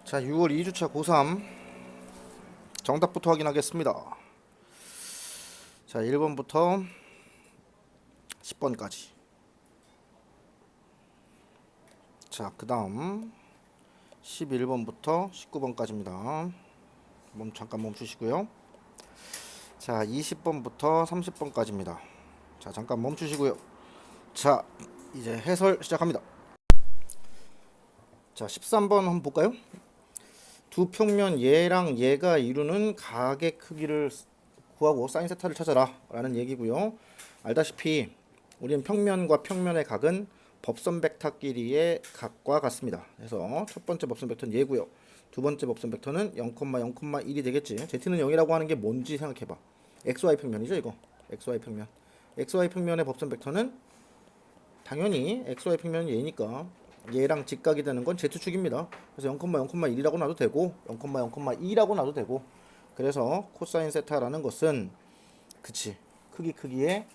자, 6월 2주차 고3 정답부터 확인하겠습니다. 자, 1번부터 10번까지. 자, 그 다음 11번부터 19번까지입니다. 잠깐 멈추시고요. 자, 20번부터 30번까지입니다. 자, 잠깐 멈추시고요. 자, 이제 해설 시작합니다. 자, 13번 한번 볼까요? 두 평면 얘랑 얘가 이루는 각의 크기를 구하고 사인 세타를 찾아라 라는 얘기고요. 알다시피 우리는 평면과 평면의 각은 법선 벡터 길이의 각과 같습니다. 그래서 첫 번째 법선 벡터는 얘고요. 두 번째 법선 벡터는 0,0,1이 되겠지. z는 0이라고 하는 게 뭔지 생각해봐. xy 평면이죠, 이거. xy 평면. xy 평면의 법선 벡터는 당연히 xy 평면은 얘니까 얘랑 직각이 되는 건 z축입니다. 그래서 0,0,1이라고 놔도 되고 0,0,2라고 놔도 되고, 그래서 코사인 세타라는 것은 그치 크기의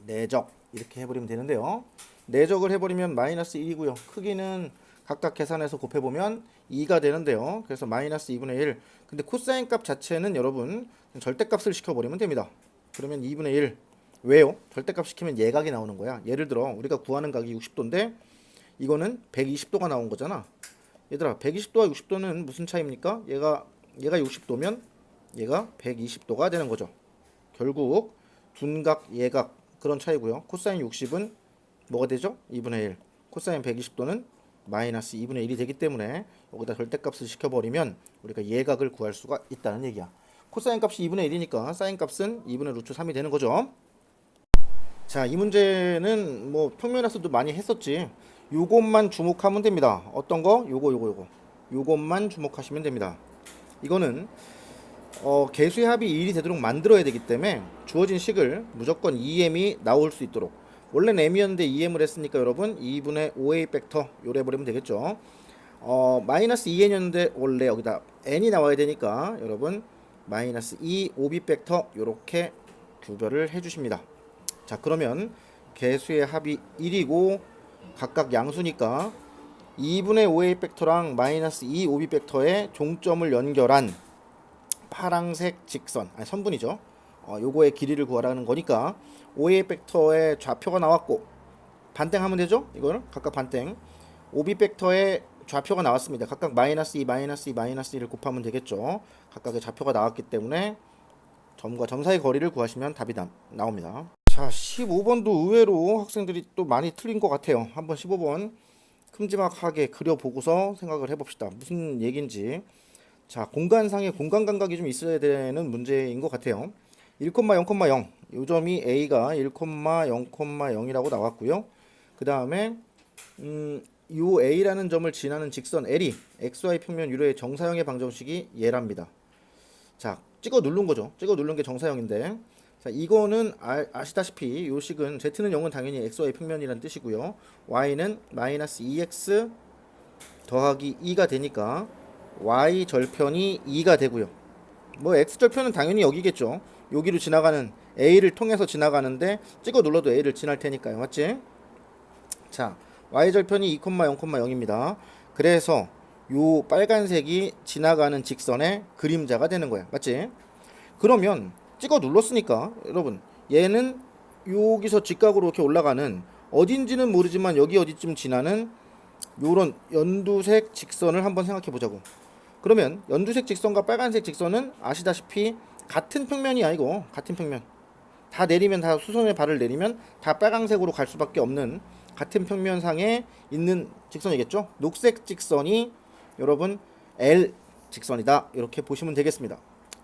내적 이렇게 해버리면 되는데요. 내적을 해버리면 마이너스 1이고요. 크기는 각각 계산해서 곱해보면 2가 되는데요. 그래서 마이너스 2분의 1. 근데 코사인 값 자체는 여러분 절대값을 시켜버리면 됩니다. 그러면 2분의 1. 왜요? 절대값 시키면 예각이 나오는 거야. 예를 들어 우리가 구하는 각이 60도인데 이거는 120도가 나온 거잖아. 얘들아, 120도와 60도는 무슨 차이입니까? 얘가 60도면 얘가 120도가 되는 거죠. 결국 둔각, 예각 그런 차이고요. 코사인 60은 뭐가 되죠? 2분의 1. 코사인 120도는 마이너스 2분의 1이 되기 때문에 여기다 절대값을 시켜버리면 우리가 예각을 구할 수가 있다는 얘기야. 코사인 값이 2분의 1이니까 사인 값은 2분의 루트 3이 되는 거죠. 자, 이 문제는 뭐 평면에서도 많이 했었지. 요것만 주목하면 됩니다. 어떤 거? 요것만 주목하시면 됩니다. 이거는 개수의 합이 1이 되도록 만들어야 되기 때문에 주어진 식을 무조건 2m이 나올 수 있도록, 원래는 m이었는데 2m을 했으니까 여러분 2분의 5a 벡터 요래 버리면 되겠죠. 마이너스 2n이었는데 원래 여기다 n이 나와야 되니까 여러분 마이너스 2 5b 벡터 요렇게 구별을 해주십니다. 자, 그러면 개수의 합이 1이고 각각 양수니까 2분의 5a 벡터랑 마이너스 2 5b 벡터의 종점을 연결한 파랑색 직선, 아니 선분이죠. 요거의 길이를 구하라는 거니까 5a 벡터의 좌표가 나왔고 반땡하면 되죠. 이거는 각각 반땡. 5b 벡터의 좌표가 나왔습니다. 각각 마이너스 2, 마이너스 2, 마이너스 2를 곱하면 되겠죠. 각각의 좌표가 나왔기 때문에 점과 점 사이 거리를 구하시면 답이 나옵니다. 자, 15번도 의외로 학생들이 또 많이 틀린 것 같아요. 한번 15번 큼지막하게 그려보고서 생각을 해봅시다. 무슨 얘기인지. 자, 공간상의 공간 감각이 좀 있어야 되는 문제인 것 같아요. 1,0,0. 요 점이 A가 1,0,0,이라고 나왔고요. 그 다음에 요 A라는 점을 지나는 직선 L이 XY 평면 유로의 정사형의 방정식이 얘랍니다. 자, 찍어 누른 거죠. 찍어 누른 게 정사형인데, 자, 이거는 아시다시피 요 식은 Z는 0은 당연히 XY 평면이란 뜻이고요. Y는 마이너스 2X 더하기 2가 되니까 Y 절편이 2가 되고요. 뭐 X 절편은 당연히 여기겠죠. 여기로 지나가는 A를 통해서 지나가는데 찍어 눌러도 A를 지날 테니까요. 맞지? 자, Y 절편이 2,0,0입니다. 그래서 요 빨간색이 지나가는 직선의 그림자가 되는 거야. 맞지? 그러면 찍어 눌렀으니까 여러분 얘는 여기서 직각으로 이렇게 올라가는 어딘지는 모르지만 여기 어디쯤 지나는 요런 연두색 직선을 한번 생각해 보자고. 그러면 연두색 직선과 빨간색 직선은 아시다시피 같은 평면이야. 이거 같은 평면. 다 내리면, 다 수선의 발을 내리면 다 빨간색으로 갈 수밖에 없는 같은 평면상에 있는 직선이겠죠. 녹색 직선이 여러분 L 직선이다, 이렇게 보시면 되겠습니다.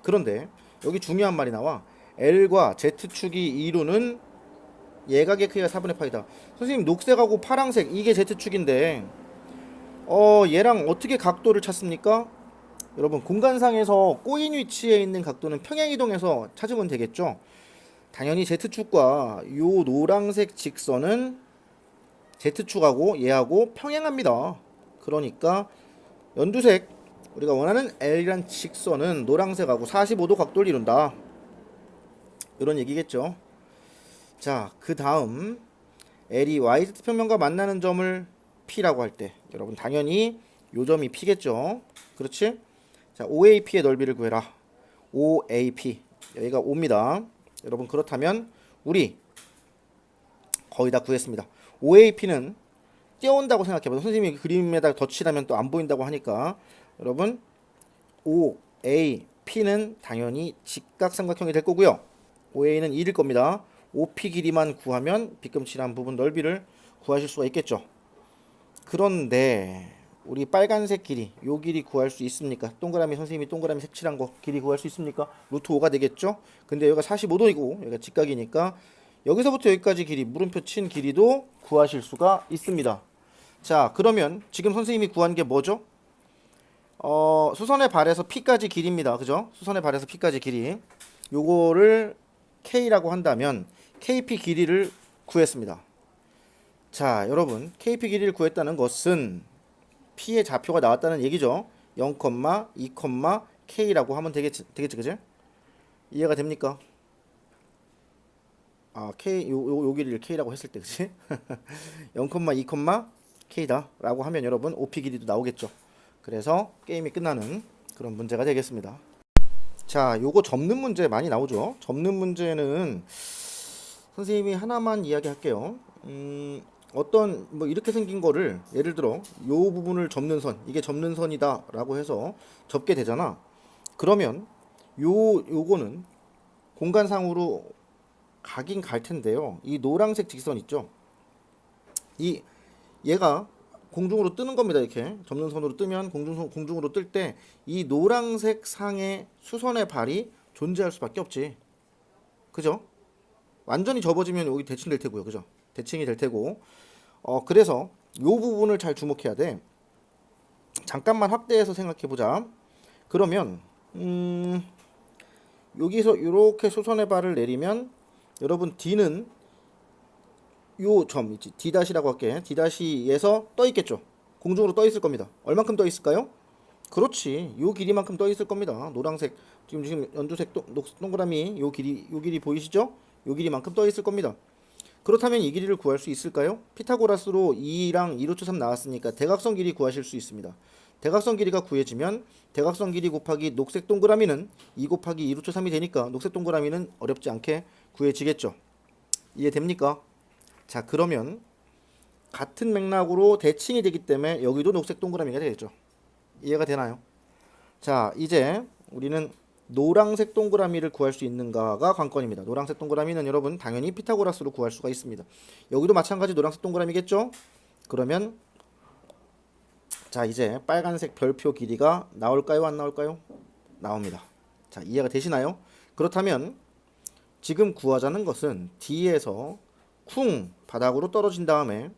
그런데 여기 중요한 말이 나와. L과 Z축이 이루는 예각의 크기가 4분의 파이다. 선생님, 녹색하고 파랑색 이게 Z축인데 얘랑 어떻게 각도를 찾습니까? 여러분, 공간상에서 꼬인 위치에 있는 각도는 평행이동해서 찾으면 되겠죠. 당연히 Z축과 요 노란색 직선은 Z축하고 얘하고 평행합니다. 그러니까 연두색 우리가 원하는 L이란 직선은 노란색하고 45도 각도를 이룬다, 이런 얘기겠죠. 자, 그 다음 L이 YZ 평면과 만나는 점을 P라고 할 때 여러분 당연히 요 점이 P겠죠. 그렇지? 자, OAP의 넓이를 구해라. OAP 여기가 5입니다. 여러분 그렇다면 우리 거의 다 구했습니다. OAP는 띄어온다고 생각해봐요. 선생님이 그림에다 덧칠하면 또 안 보인다고 하니까 여러분 OAP는 당연히 직각삼각형이 될 거고요. OA는 1일 겁니다. OP 길이만 구하면 빗금칠한 부분 넓이를 구하실 수가 있겠죠. 그런데 우리 빨간색 길이 요 길이 구할 수 있습니까? 동그라미 선생님이 동그라미 색칠한 거 길이 구할 수 있습니까? 루트 5가 되겠죠. 근데 여기가 45도이고 여기가 직각이니까 여기서부터 여기까지 길이 물음표 친 길이도 구하실 수가 있습니다. 자, 그러면 지금 선생님이 구한 게 뭐죠? 수선의 발에서 P까지 길이입니다. 그죠? 수선의 발에서 P까지 길이. 요거를 K라고 한다면 KP 길이를 구했습니다. 자, 여러분, KP 길이를 구했다는 것은 P의 좌표가 나왔다는 얘기죠. 0, 2, K라고 하면 되겠지, 그죠? 이해가 됩니까? 아, K, 요 길이를 K라고 했을 때, 그치? 0, 2, K다 라고 하면 여러분 OP 길이도 나오겠죠. 그래서 게임이 끝나는 그런 문제가 되겠습니다. 자, 요거 접는 문제 많이 나오죠. 접는 문제는 선생님이 하나만 이야기할게요. 어떤 뭐 이렇게 생긴 거를 예를 들어 요 부분을 접는 선, 이게 접는 선이다 라고 해서 접게 되잖아. 그러면 요거는 공간상으로 가긴 갈 텐데요. 이 노란색 직선 있죠. 얘가 공중으로 뜨는 겁니다. 이렇게 접는 선으로 뜨면 공중으로 뜰 때 이 노란색 상의 수선의 발이 존재할 수밖에 없지. 그죠? 완전히 접어지면 여기 대칭될 테고요. 그죠? 대칭이 될 테고. 그래서 요 부분을 잘 주목해야 돼. 잠깐만 확대해서 생각해 보자. 그러면 여기서 이렇게 수선의 발을 내리면 여러분 D는 요 점 있지, D-라고 할게. D-에서 떠 있겠죠. 공중으로 떠 있을 겁니다. 얼만큼 떠 있을까요? 그렇지, 요 길이만큼 떠 있을 겁니다. 노란색 지금 연두색 동그라미 요 길이 보이시죠? 요 길이만큼 떠 있을 겁니다. 그렇다면 이 길이를 구할 수 있을까요? 피타고라스로 2랑 2루트 3 나왔으니까 대각선 길이 구하실 수 있습니다. 대각선 길이가 구해지면 대각선 길이 곱하기 녹색 동그라미는 2 곱하기 2루트 3이 되니까 녹색 동그라미는 어렵지 않게 구해지겠죠. 이해됩니까? 자, 그러면 같은 맥락으로 대칭이 되기 때문에 여기도 녹색 동그라미가 되겠죠. 이해가 되나요? 자, 이제 우리는 노란색 동그라미를 구할 수 있는가가 관건입니다. 노란색 동그라미는 여러분 당연히 피타고라스로 구할 수가 있습니다. 여기도 마찬가지 노란색 동그라미겠죠? 그러면 자, 이제 빨간색 별표 길이가 나올까요? 안 나올까요? 나옵니다. 자, 이해가 되시나요? 그렇다면 지금 구하자는 것은 D에서 쿵 바닥으로 떨어진 다음에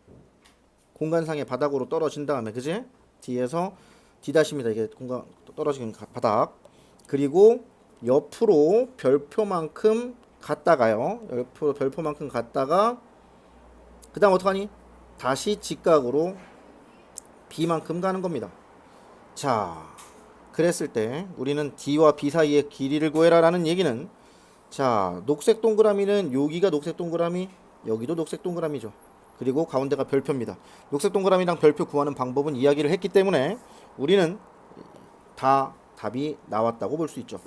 공간상의 바닥으로 떨어진 다음에 그지? D에서 D-입니다. 이게 공간 떨어진 바닥. 그리고 옆으로 별표만큼 갔다가요. 옆으로 별표만큼 갔다가 그 다음 어떡하니? 다시 직각으로 B만큼 가는 겁니다. 자, 그랬을 때 우리는 D와 B 사이의 길이를 구해라 라는 얘기는 자, 녹색 동그라미는 여기가 녹색 동그라미, 여기도 녹색 동그라미죠. 그리고 가운데가 별표입니다. 녹색 동그라미랑 별표 구하는 방법은 이야기를 했기 때문에 우리는 다 답이 나왔다고 볼 수 있죠.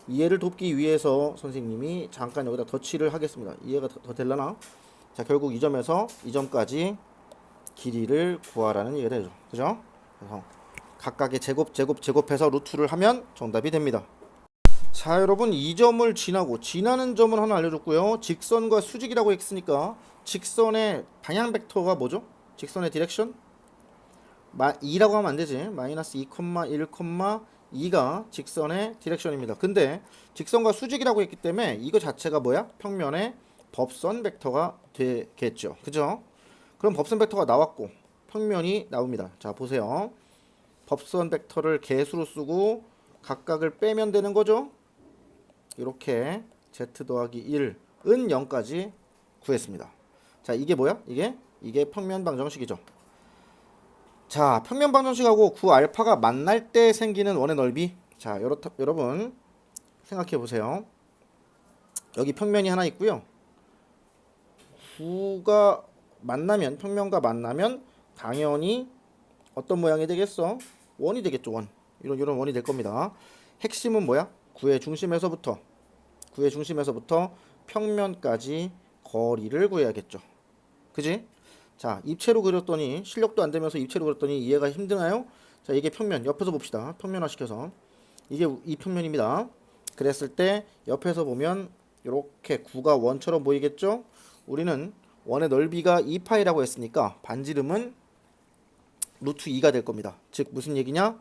이해를 돕기 위해서 선생님이 잠깐 여기다 덧칠을 하겠습니다. 이해가 더 될라나? 자, 결국 이 점에서 이 점까지 길이를 구하라는 얘기가 되죠. 그죠? 그래서 각각의 제곱해서 루트를 하면 정답이 됩니다. 자, 여러분 이 점을 지나는 점을 하나 알려줬고요. 직선과 수직이라고 했으니까 직선의 방향 벡터가 뭐죠? 직선의 디렉션? 2라고 하면 안 되지. 마이너스 2, 1, 2가 직선의 디렉션입니다. 근데 직선과 수직이라고 했기 때문에 이거 자체가 뭐야? 평면의 법선 벡터가 되겠죠. 그죠? 그럼 법선 벡터가 나왔고 평면이 나옵니다. 자, 보세요. 법선 벡터를 개수로 쓰고 각각을 빼면 되는 거죠. 이렇게 z 더하기 1은 0까지 구했습니다. 자, 이게 뭐야? 이게 평면 방정식이죠. 자, 평면 방정식하고 구알파가 만날 때 생기는 원의 넓이. 자, 여러분 생각해 보세요. 여기 평면이 하나 있고요. 평면과 만나면 당연히 어떤 모양이 되겠어? 원이 되겠죠. 원. 이런 원이 될 겁니다. 핵심은 뭐야? 구의 중심에서부터 평면까지 거리를 구해야겠죠. 그지? 자, 입체로 그렸더니 실력도 안 되면서 입체로 그렸더니 이해가 힘드나요? 자, 이게 평면. 옆에서 봅시다. 평면화 시켜서. 이게 이 평면입니다. 그랬을 때 옆에서 보면 이렇게 구가 원처럼 보이겠죠? 우리는 원의 넓이가 2파이라고 했으니까 반지름은 루트 2가 될 겁니다. 즉 무슨 얘기냐?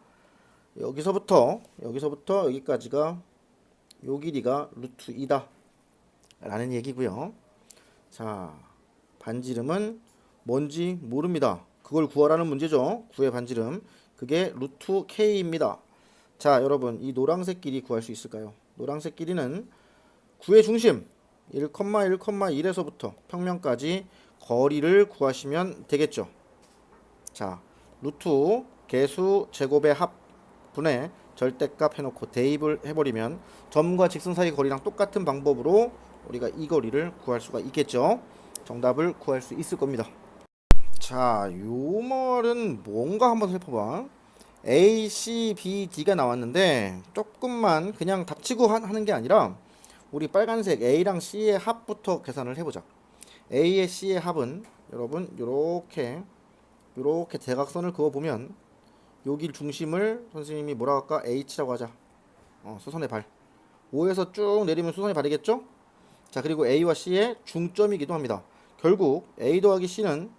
여기서부터 여기까지가 요 길이가 루트 2다 라는 얘기고요. 자, 반지름은 뭔지 모릅니다. 그걸 구하라는 문제죠. 구의 반지름. 그게 루트 K입니다. 자, 여러분 이 노란색 길이 구할 수 있을까요? 노란색 길이는 구의 중심 1,1,1에서부터 평면까지 거리를 구하시면 되겠죠. 자, 루트 개수 제곱의 합 분의 절대값 해놓고 대입을 해버리면 점과 직선 사이 거리랑 똑같은 방법으로 우리가 이 거리를 구할 수가 있겠죠. 정답을 구할 수 있을 겁니다. 자, 요 말은 뭔가 한번 살펴봐. A, C, B, D가 나왔는데 조금만 그냥 답치고 하는 게 아니라 우리 빨간색 A랑 C의 합부터 계산을 해보자. A의 C의 합은 여러분 요렇게 대각선을 그어보면 여기 중심을 선생님이 뭐라 할까? H라고 하자. 수선의 발. O에서 쭉 내리면 수선의 발이겠죠? 자, 그리고 A와 C의 중점이기도 합니다. 결국 A 더하기 C는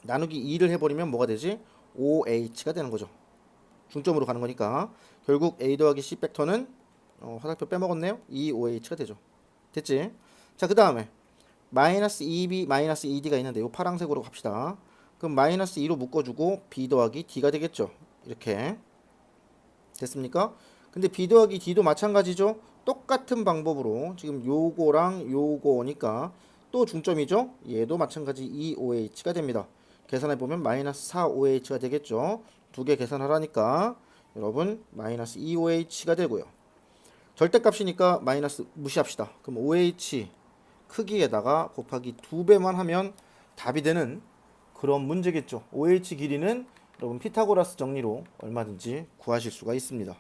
나누기 2를 해버리면 뭐가 되지? OH가 되는 거죠. 중점으로 가는 거니까 결국 A 더하기 C 벡터는 화살표 빼먹었네요. 2OH가 되죠. 됐지? 자, 그 다음에 마이너스 2B 마이너스 2D가 있는데 요 파란색으로 갑시다. 그럼 마이너스 2로 묶어주고 B 더하기 D가 되겠죠. 이렇게 됐습니까? 근데 B 더하기 D도 마찬가지죠. 똑같은 방법으로 지금 요거랑 요거니까 또 중점이죠. 얘도 마찬가지 2OH가 됩니다. 계산해보면 마이너스 4OH가 되겠죠. 두 개 계산하라니까 여러분 마이너스 2OH가 되고요. 절대값이니까 마이너스 무시합시다. 그럼 OH 크기에다가 곱하기 2배만 하면 답이 되는 그런 문제겠죠. OH 길이는 여러분 피타고라스 정리로 얼마든지 구하실 수가 있습니다.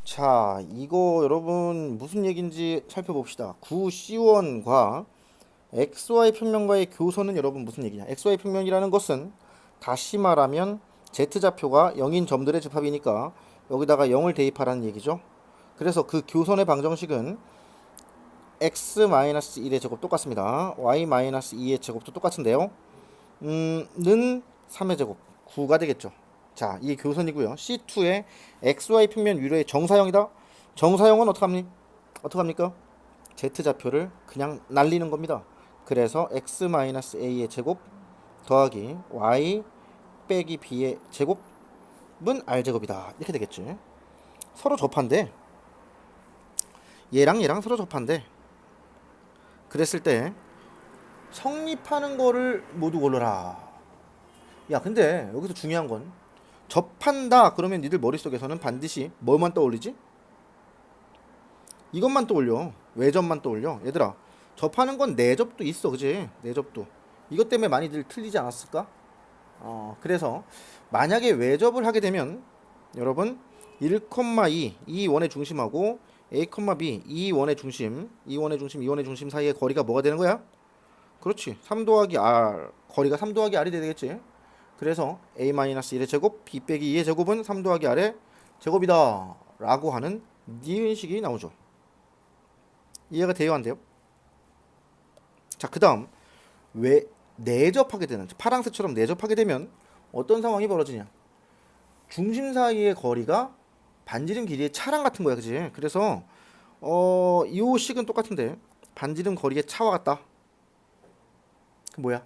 자, 이거 여러분 무슨 얘기인지 살펴봅시다. 9C1과 XY 평면과의 교선은 여러분 무슨 얘기냐? XY 평면이라는 것은 다시 말하면 Z좌표가 0인 점들의 집합이니까 여기다가 0을 대입하라는 얘기죠. 그래서 그 교선의 방정식은 x-1의 제곱 똑같습니다. y-2의 제곱도 똑같은데요. 는 3의 제곱 9가 되겠죠. 자, 이게 교선이고요. C2의 XY 평면 위로의 정사형이다. 정사형은 어떡합니까? Z좌표를 그냥 날리는 겁니다. 그래서 x-a의 제곱 더하기 y 빼기 b의 제곱은 r제곱이다. 이렇게 되겠지. 서로 접한데 얘랑 서로 접한데 그랬을 때 성립하는 거를 모두 골라라. 야, 근데 여기서 중요한 건 접한다 그러면 니들 머릿속에서는 반드시 뭐만 떠올리지? 이것만 떠올려. 외접만 떠올려. 얘들아, 접하는 건 내접도 있어. 그지? 내접도. 이것 때문에 많이들 틀리지 않았을까? 그래서 만약에 외접을 하게 되면 여러분 1,2 이 원의 중심하고 A, B 이 원의 중심 사이의 거리가 뭐가 되는 거야? 그렇지. 3 더하기 R 거리가 3 더하기 R이 되겠지. 그래서 A-1의 제곱 B 빼기 2의 제곱은 3 더하기 R의 제곱이다 라고 하는 니은식이 나오죠. 이해가 돼요? 안 돼요? 자, 그 다음 왜 내접하게 되는 파랑새처럼 내접하게 되면 어떤 상황이 벌어지냐? 중심 사이의 거리가 반지름 길이의 차랑 같은 거야. 그지? 그래서 이 식은 똑같은데 반지름 거리의 차와 같다. 그 뭐야?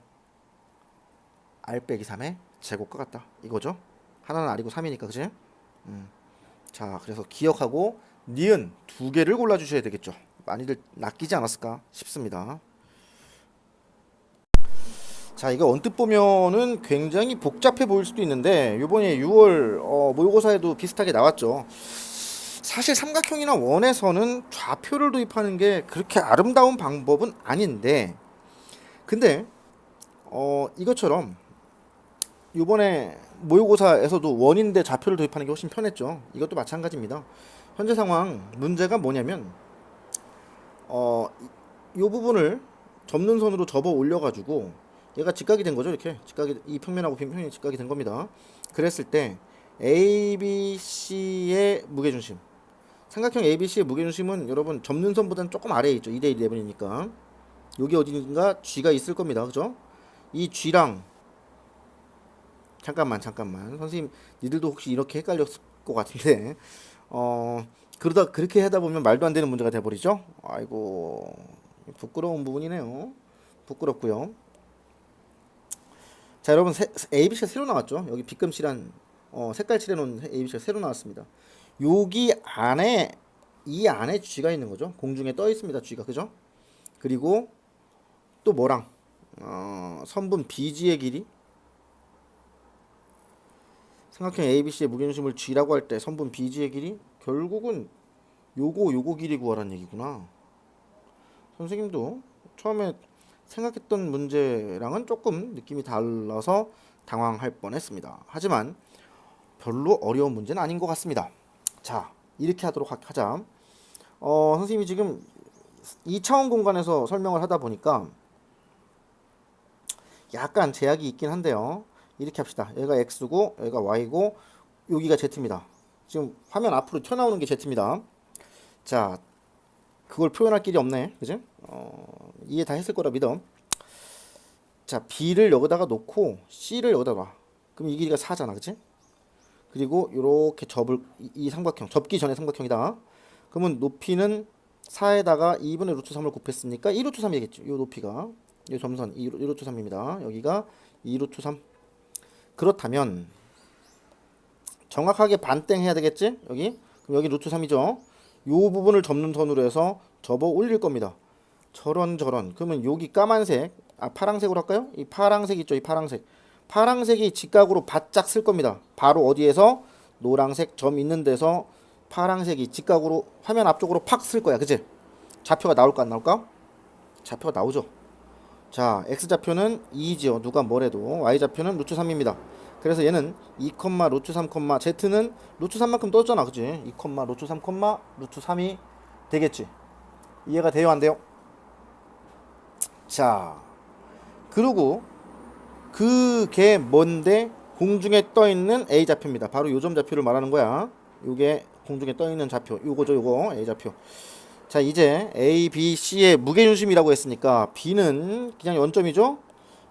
R 빼기 3의 제곱과 같다. 이거죠? 하나는 R이고 3이니까. 그지? 자, 그래서 기억하고 니은 두 개를 골라주셔야 되겠죠. 많이들 낚이지 않았을까 싶습니다. 자, 이거 언뜻 보면은 굉장히 복잡해 보일 수도 있는데 요번에 6월 모의고사에도 비슷하게 나왔죠. 사실 삼각형이나 원에서는 좌표를 도입하는 게 그렇게 아름다운 방법은 아닌데 근데 이것처럼 이번에 모의고사에서도 원인대 좌표를 도입하는 게 훨씬 편했죠. 이것도 마찬가지입니다. 현재 상황 문제가 뭐냐면 이 부분을 접는 선으로 접어 올려가지고 얘가 직각이 된 거죠. 이렇게 직각이, 이 평면하고 평면이 직각이 된 겁니다. 그랬을 때 ABC의 무게중심, 삼각형 ABC의 무게중심은 여러분 접는 선보다는 조금 아래에 있죠. 2대1 내분이니까 여기 어딘가 G가 있을 겁니다. 그죠? 이 G랑 잠깐만 선생님 니들도 혹시 이렇게 헷갈렸을 것 같은데 그러다 그렇게 하다 보면 말도 안 되는 문제가 돼버리죠. 아이고 부끄러운 부분이네요. 부끄럽고요. 자 여러분 ABC가 새로 나왔죠. 여기 빗금칠한 색깔 칠해놓은 ABC가 새로 나왔습니다. 여기 안에 이 안에 G가 있는 거죠. 공중에 떠 있습니다. G가 그죠? 그리고 또 뭐랑 선분 BG의 길이, 삼각형 ABC의 무게중심을 G라고 할 때 선분 BG의 길이 결국은 요거 길이 구하라는 얘기구나. 선생님도 처음에 생각했던 문제랑은 조금 느낌이 달라서 당황할 뻔했습니다. 하지만 별로 어려운 문제는 아닌 것 같습니다. 자, 이렇게 하도록 하자. 선생님이 지금 2차원 공간에서 설명을 하다 보니까 약간 제약이 있긴 한데요. 이렇게 합시다. 얘가 X고 얘가 Y고 여기가 Z입니다. 지금 화면 앞으로 튀어나오는 게 Z입니다. 자, 그걸 표현할 길이 없네. 그지? 이해 다 했을 거라 믿어. 자, B를 여기다가 놓고 C를 여기다 놔. 그럼 이 길이가 4잖아. 그치? 그리고 요렇게 접을 이 삼각형, 접기 전에 삼각형이다. 그러면 높이는 4에다가 2분의 루트 3을 곱했으니까 2 루트 3이겠죠. 요 높이가. 요 점선 2 루트 3입니다. 여기가 2 루트 3. 그렇다면 정확하게 반땡 해야 되겠지? 여기. 그럼 여기 루트 3이죠. 요 부분을 접는 선으로 해서 접어 올릴 겁니다. 저런. 그러면 여기 까만색, 파랑색으로 할까요? 이 파랑색 있죠? 이 파랑색. 파랑색이 직각으로 바짝 쓸 겁니다. 바로 어디에서? 노란색 점 있는 데서 파랑색이 직각으로 화면 앞쪽으로 팍 쓸 거야. 그치? 좌표가 나올까 안 나올까? 좌표가 나오죠. 자, X좌표는 2죠. 누가 뭐래도. Y좌표는 루트 3입니다. 그래서 얘는 2, 루트 3, Z는 루트 3만큼 떴잖아. 그치? 2, 루트 3, 루트 3이 되겠지. 이해가 돼요? 안 돼요? 자, 그리고 그게 뭔데? 공중에 떠있는 A좌표입니다. 바로 요점 좌표를 말하는 거야. 요게 공중에 떠있는 좌표. 요거죠. 요거 A좌표. 자, 이제 A, B, C의 무게중심이라고 했으니까 B는 그냥 0점이죠.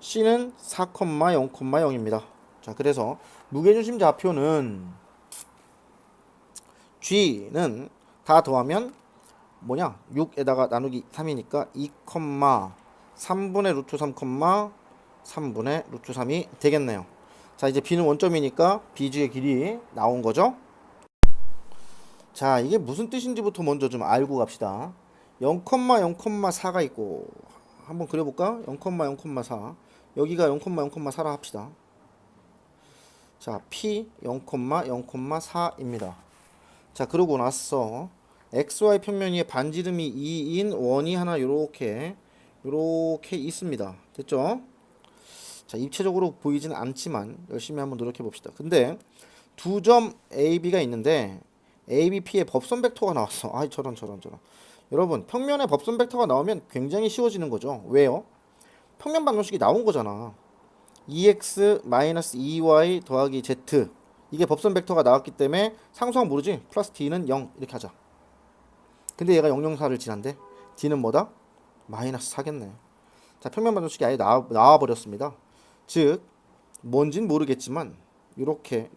C는 4,0,0입니다. 자, 그래서 무게중심 좌표는 G는 다 더하면 뭐냐? 6에다가 나누기 3이니까 2,3분의 루트 3, 3분의 루트 3이 되겠네요. 자, 이제 B는 원점이니까 BG의 길이 나온 거죠. 자, 이게 무슨 뜻인지부터 먼저 좀 알고 갑시다. 0,0,4가 있고 한번 그려볼까? 0,0,4 여기가 0,0,4라 합시다. 자, P 0,0,4입니다. 자, 그러고 나서 XY 평면 위에 반지름이 2인 원이 하나 요렇게 있습니다. 됐죠? 자, 입체적으로 보이지는 않지만 열심히 한번 노력해 봅시다. 근데 두 점 AB가 있는데 ABP의 법선 벡터가 나왔어. 아이 저런. 여러분 평면에 법선 벡터가 나오면 굉장히 쉬워지는 거죠. 왜요? 평면 방정식이 나온 거잖아. 2x-2y 더하기 z 이게 법선 벡터가 나왔기 때문에 상수항 모르지? 플러스 d는 0 이렇게 하자. 근데 얘가 0,0,4를 지난데 d는 뭐다? 마이너스 4겠네. 자, 평면 방정식이 아예 나와 버렸습니다. 즉 뭔진 모르겠지만 요렇게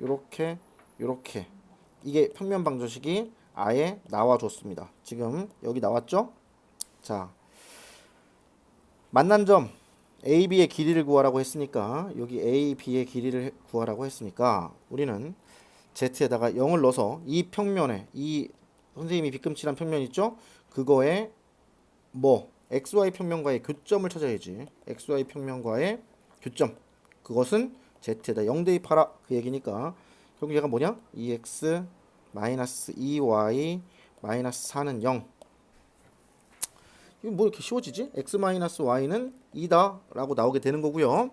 이게 평면 방정식이 아예 나와줬습니다. 지금 여기 나왔죠? 자, 만난 점 AB의 길이를 구하라고 했으니까 여기 AB의 길이를 구하라고 했으니까 우리는 Z에다가 0을 넣어서 이 평면에 이 선생님이 빗금칠한 평면 있죠? 그거에 뭐 XY 평면과의 교점을 찾아야지. XY 평면과의 교점. 그것은 Z에다 0 대입하라 그 얘기니까 결국 얘가 뭐냐? 2x 마이너스 2y 마이너스 4는 0. 이거 뭐 이렇게 쉬워지지? x-y는 2다 라고 나오게 되는 거고요.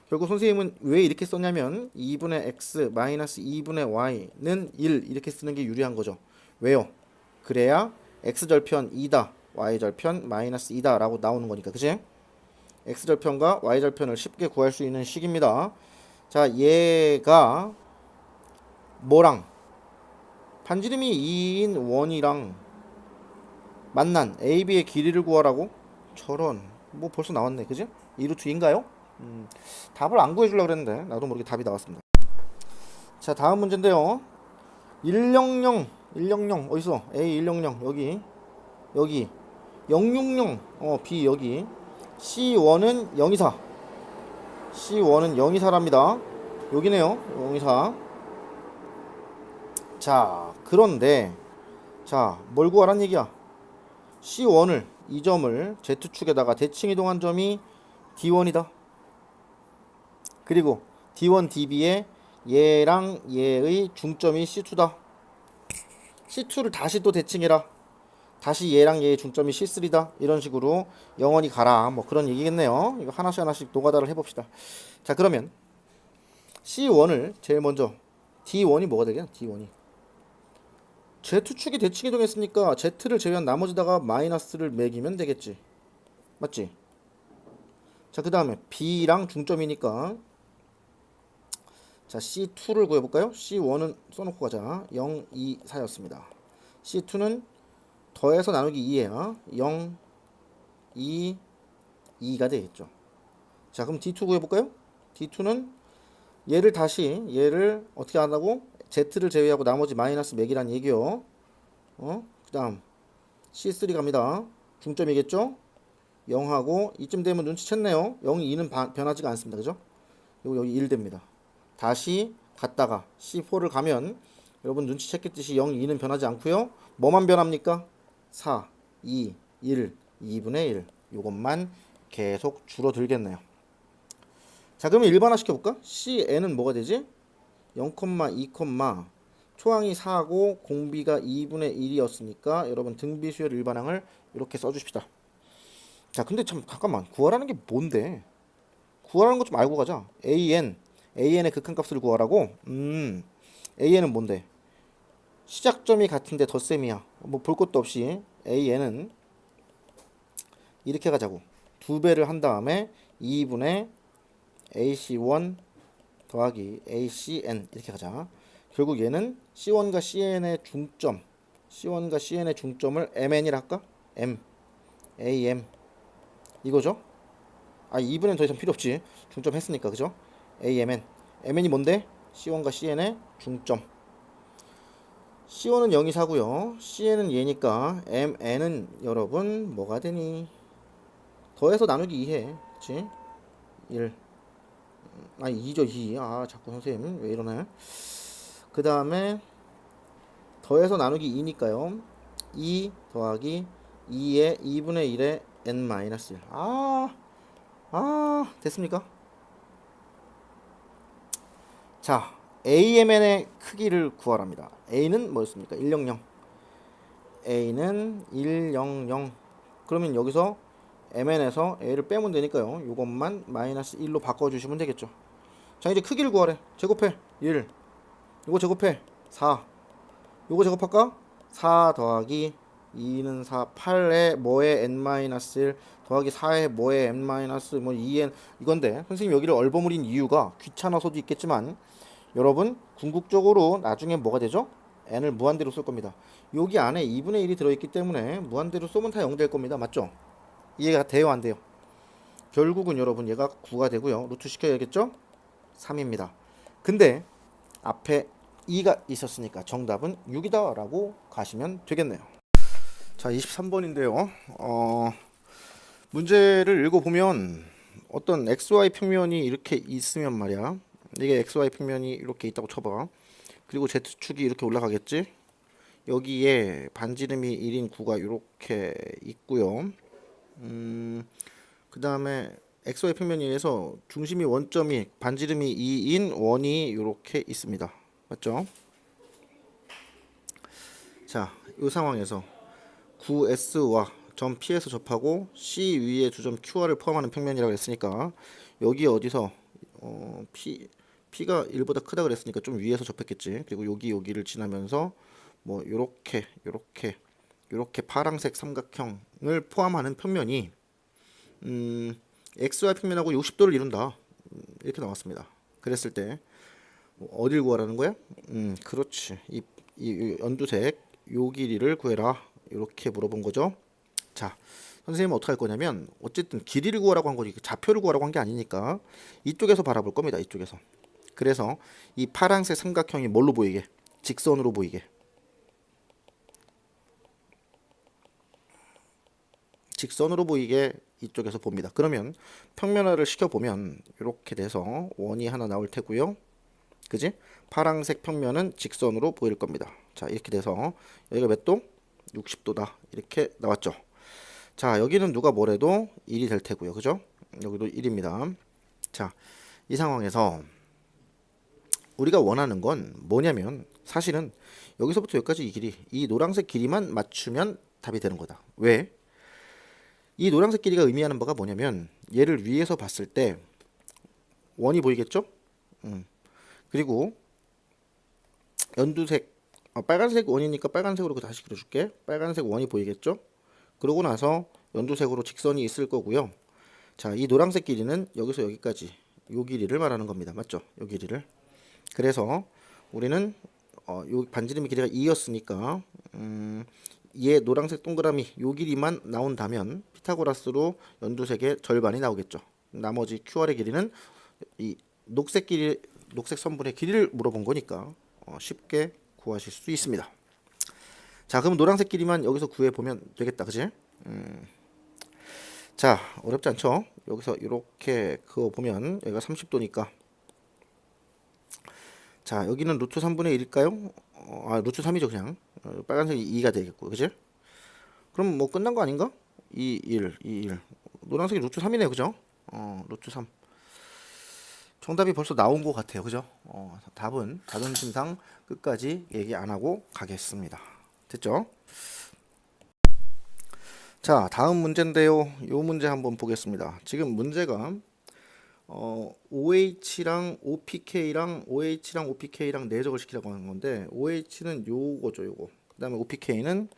결국 선생님은 왜 이렇게 썼냐면 2분의 x 마이너스 2분의 y는 1 이렇게 쓰는 게 유리한 거죠. 왜요? 그래야 x절편 2다 y절편 마이너스 2다 라고 나오는 거니까. 그치? x절편과 y절편을 쉽게 구할 수 있는 식입니다. 자, 얘가 뭐랑 반지름이 2인 원이랑 만난 AB의 길이를 구하라고? 저런, 뭐 벌써 나왔네. 그지? 2루트 2인가요? 답을 안 구해주려고 그랬는데 나도 모르게 답이 나왔습니다. 자, 다음 문제인데요. 100 어디서? A100 여기 060 B 여기 C1은 024 C1은 024랍니다. 여기네요. 024. 자, 그런데 자, 뭘 구하란 얘기야? C1을 이 점을 Z축에다가 대칭 이동한 점이 D1이다. 그리고 D1, DB에 얘랑 얘의 중점이 C2다. C2를 다시 또 대칭해라. 다시 얘랑 얘의 중점이 C3다. 이런 식으로 영원히 가라. 뭐 그런 얘기겠네요. 이거 하나씩 하나씩 노가다를 해봅시다. 자, 그러면 C1을 제일 먼저 D1이 뭐가 되겠냐? D1이 Z축이 대칭 이동했으니까 Z를 제외한 나머지다가 마이너스를 매기면 되겠지. 맞지? 자, 그 다음에 B랑 중점이니까 자, C2를 구해볼까요? C1은 써놓고 가자. 0, 2, 4였습니다. C2는 더해서 나누기 2예요. 0, 2, 2가 되겠죠. 자, 그럼 D2 구해볼까요? D2는 얘를 어떻게 한다고? Z를 제외하고 나머지 마이너스 맥이란 얘기요. 그 다음 C3 갑니다. 중점이겠죠? 0하고 이쯤 되면 눈치챘네요. 0이 2는 변하지가 않습니다. 그죠? 여기 1 됩니다. 다시 갔다가 C4를 가면 여러분 눈치챘겠듯이 0, 2는 변하지 않고요. 뭐만 변합니까? 4, 2, 1, 2분의 1 요것만 계속 줄어들겠네요. 자, 그러면 일반화 시켜볼까? CN은 뭐가 되지? 0, 2, 초항이 4고 공비가 2분의 1이었으니까 여러분 등비수열 일반항을 이렇게 써주십시다. 자, 근데 참 잠깐만, 구하라는 게 뭔데? 구하라는 거 좀 알고 가자. AN의 극한값을 구하라고? AN은 뭔데? 시작점이 같은데 덧셈이야. 뭐 볼 것도 없이 AN은 이렇게 가자고. 2배를 한 다음에 2분의 AC1 더하기 ACN 이렇게 가자. 결국 얘는 C1과 CN의 중점을 MN이라 할까? AM 이거죠? 2분의 더 이상 필요 없지. 중점 했으니까. 그죠? MN이 뭔데? C1과 CN의 중점. C1은 0이 4고요. CN은 얘니까 MN은 여러분 뭐가 되니? 더해서 나누기 2해. 그치? 1. 2죠 2. 자꾸 선생님 왜 이러나요? 그 다음에 더해서 나누기 2니까요. 2 더하기 2의 2분의 1의 n-1. 됐습니까? 자, AMN의 크기를 구하랍니다. A는 뭐였습니까? 100. A는 100. 그러면 여기서 MN에서 A를 빼면 되니까요. 이것만 마이너스 1로 바꿔주시면 되겠죠. 자, 이제 크기를 구하래. 제곱해. 1. 이거 제곱해. 4. 이거 제곱할까? 4 더하기 2는 4. 8에 뭐에 n-1 더하기 4에 뭐에 n-, 뭐 2n 이건데 선생님 여기를 얼버무린 이유가 귀찮아서도 있겠지만 여러분 궁극적으로 나중에 뭐가 되죠? n을 무한대로 쓸 겁니다. 여기 안에 2분의 1이 들어있기 때문에 무한대로 쏘면 다 0 될 겁니다. 맞죠? 이해가 돼요 안 돼요? 결국은 여러분 얘가 9가 되고요. 루트 시켜야겠죠? 3입니다. 근데 앞에 2가 있었으니까 정답은 6이다 라고 가시면 되겠네요. 자, 23번인데요. 문제를 읽어보면 어떤 XY 평면이 이렇게 있으면 말이야. 이게 XY 평면이 이렇게 있다고 쳐봐. 그리고 Z축이 이렇게 올라가겠지. 여기에 반지름이 1인 구가 이렇게 있고요. 그 다음에 XY 평면에 의해서 중심이 원점이 반지름이 2인 원이 이렇게 있습니다. 맞죠? 자, 이 상황에서 9S와 점 P에서 접하고 C 위에 두 점 QR을 포함하는 평면이라고 했으니까 여기 어디서 P가 1보다 크다 그랬으니까 좀 위에서 접했겠지. 그리고 여기를 지나면서 뭐 요렇게 파란색 삼각형을 포함하는 평면이 XY 평면하고 60도를 이룬다. 이렇게 나왔습니다. 그랬을 때 어딜 구하라는 거야? 그렇지. 이 연두색 요 길이를 구해라. 이렇게 물어본 거죠. 자, 선생님은 어떻게 할 거냐면 어쨌든 길이를 구하라고 한 거지 좌표를 구하라고 한 게 아니니까 이쪽에서 바라볼 겁니다. 이쪽에서. 그래서 이 파란색 삼각형이 뭘로 보이게? 직선으로 보이게. 직선으로 보이게 이쪽에서 봅니다. 그러면 평면화를 시켜보면 이렇게 돼서 원이 하나 나올 테고요. 그지? 파란색 평면은 직선으로 보일 겁니다. 자, 이렇게 돼서 여기가 몇 도? 60도다. 이렇게 나왔죠. 자, 여기는 누가 뭐래도 1이 될 테고요. 그죠? 여기도 1입니다. 자, 이 상황에서 우리가 원하는 건 뭐냐면 사실은 여기서부터 여기까지 이 길이, 이 노란색 길이만 맞추면 답이 되는 거다. 왜? 이 노란색 길이가 의미하는 바가 뭐냐면 얘를 위에서 봤을 때 원이 보이겠죠? 그리고 연두색 빨간색 원이니까 빨간색으로 다시 그려줄게. 빨간색 원이 보이겠죠? 그러고 나서 연두색으로 직선이 있을 거고요. 자, 이 노란색 길이는 여기서 여기까지 요 길이를 말하는 겁니다. 맞죠? 요 길이를. 그래서 우리는 요 반지름의 길이가 2였으니까 얘 노란색 동그라미 요 길이만 나온다면 피타고라스로 연두색의 절반이 나오겠죠. 나머지 QR의 길이는 이 녹색 선분의 길이를 물어본 거니까 쉽게 구하실 수 있습니다. 자, 그럼 노란색 길이만 여기서 구해 보면 되겠다, 그지? 자, 어렵지 않죠? 여기서 이렇게 그어 보면 여기가 30도니까. 자, 여기는 루트 3분의 1일까요? 루트 3이죠, 그냥. 빨간색이 2가 되겠고, 그지? 그럼 뭐 끝난 거 아닌가? 2, 1. 노란색이 루트 3이네, 그죠? 루트 3. 정답이 벌써 나온 것 같아요, 그죠? 답은 자존심상 끝까지 얘기 안 하고 가겠습니다. 됐죠? 자, 다음 문제인데요. 요 문제 한번 보겠습니다. 지금 문제가 OH랑 OPK랑 OH랑 OPK랑 내적을 시키라고 하는 건데 OH는 요거죠, 요거. 그다음에 OPK는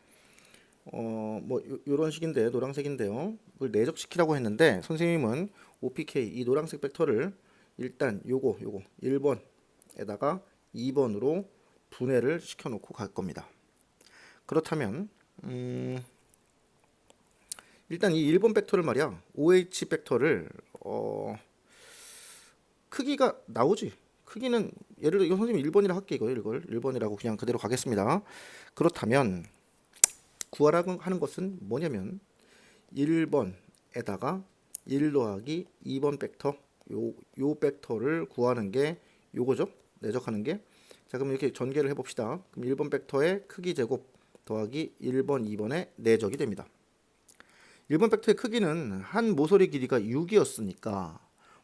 뭐 요런 식인데 노란색인데요. 그걸 내적시키라고 했는데 선생님은 OPK 이 노란색 벡터를 일단 요거 1번에다가 2번으로 분해를 시켜 놓고 갈 겁니다. 그렇다면 일단 이 1번 벡터를 말이야. OH 벡터를 크기가 나오지. 크기는 예를 들어 이거 선생님 1번이라 할게 이걸 1번이라고 그냥 그대로 가겠습니다. 그렇다면 구하라고 하는 것은 뭐냐면 1번에다가 1 더하기 2번 벡터 요 벡터를 구하는 게 요거죠. 내적하는 게. 자, 그럼 이렇게 전개를 해봅시다. 그럼 1번 벡터의 크기 제곱 더하기 1번, 2번의 내적이 됩니다. 1번 벡터의 크기는 한 모서리 길이가 6이었으니까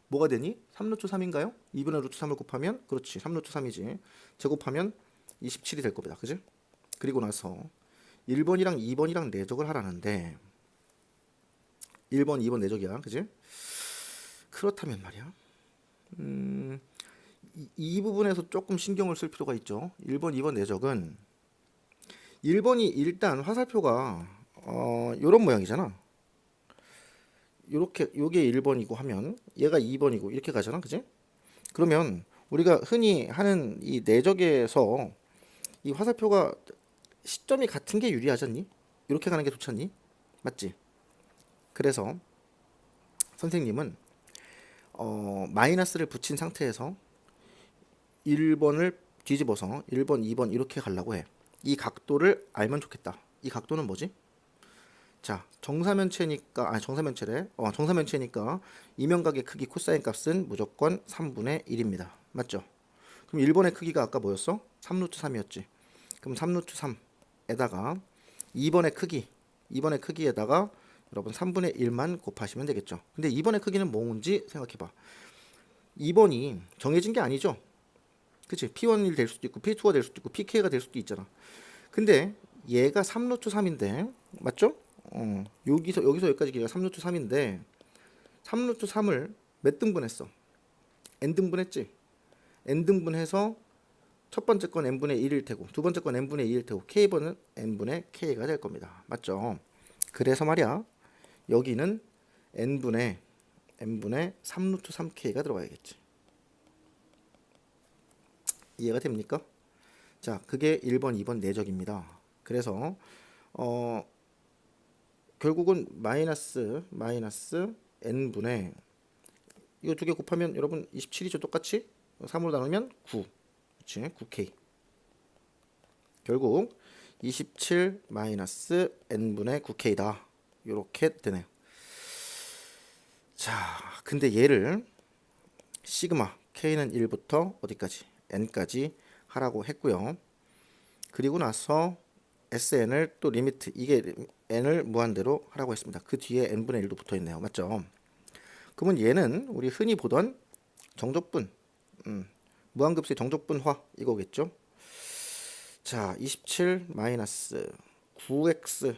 뭐가 되니? 3루트 3인가요? 2분의 루트 3을 곱하면 그렇지 3루트 3이지. 제곱하면 27이 될 겁니다. 그지? 그리고 나서 1번이랑 2번이랑 내적을 하라는데 1번, 2번 내적이야. 그지? 그렇다면 말이야. 이 부분에서 조금 신경을 쓸 필요가 있죠. 1번, 2번 내적은 1번이 일단 화살표가 요런 모양이잖아. 요렇게 요게 1번이고 하면 얘가 2번이고 이렇게 가잖아. 그지? 그러면 우리가 흔히 하는 이 내적에서 이 화살표가 시점이 같은 게 유리하지 않니? 이렇게 가는 게 좋지 않니? 맞지? 그래서 선생님은 마이너스를 붙인 상태에서 1번을 뒤집어서 1번, 2번 이렇게 가려고 해. 이 각도를 알면 좋겠다. 이 각도는 뭐지? 자, 정사면체니까 정사면체래. 정사면체니까 이면각의 크기 코사인 값은 무조건 3분의 1입니다. 맞죠? 그럼 1번의 크기가 아까 뭐였어? 3루트 3이었지. 그럼 3루트 3에다가 2번의 크기에다가 여러분 3분의 1만 곱하시면 되겠죠. 근데 2번의 크기는 뭔지 생각해봐. 2번이 정해진 게 아니죠. 그치? P1이 될 수도 있고 P2가 될 수도 있고 PK가 될 수도 있잖아. 근데 얘가 3루트 3인데 맞죠? 여기서 여기까지 길이가 3루트 3인데 3루트 3을 몇 등분했어? n등분했지. n등분해서 첫 번째 건 n분의 1일 테고 두 번째 건 n분의 2일 테고 k번은 n분의 k가 될 겁니다. 맞죠? 그래서 말이야 여기는 n분의 3루트 3k가 들어가야겠지. 이해가 됩니까? 자, 그게 1번, 2번 내적입니다. 그래서 결국은 마이너스 n분의 이거 두 개 곱하면 여러분 27이죠. 똑같이 3으로 나누면 9. 그렇지? 9k. 결국 27 마이너스 n분의 9k다. 요렇게 되네요. 자, 근데 얘를 시그마 k는 1부터 어디까지? n까지 하라고 했고요. 그리고 나서 sn을 또 리미트 이게 n을 무한대로 하라고 했습니다. 그 뒤에 n분의 1도 붙어 있네요. 맞죠? 그러면 얘는 우리 흔히 보던 정적분 무한급수의 정적분화 이거겠죠? 자, 27 마이너스 9x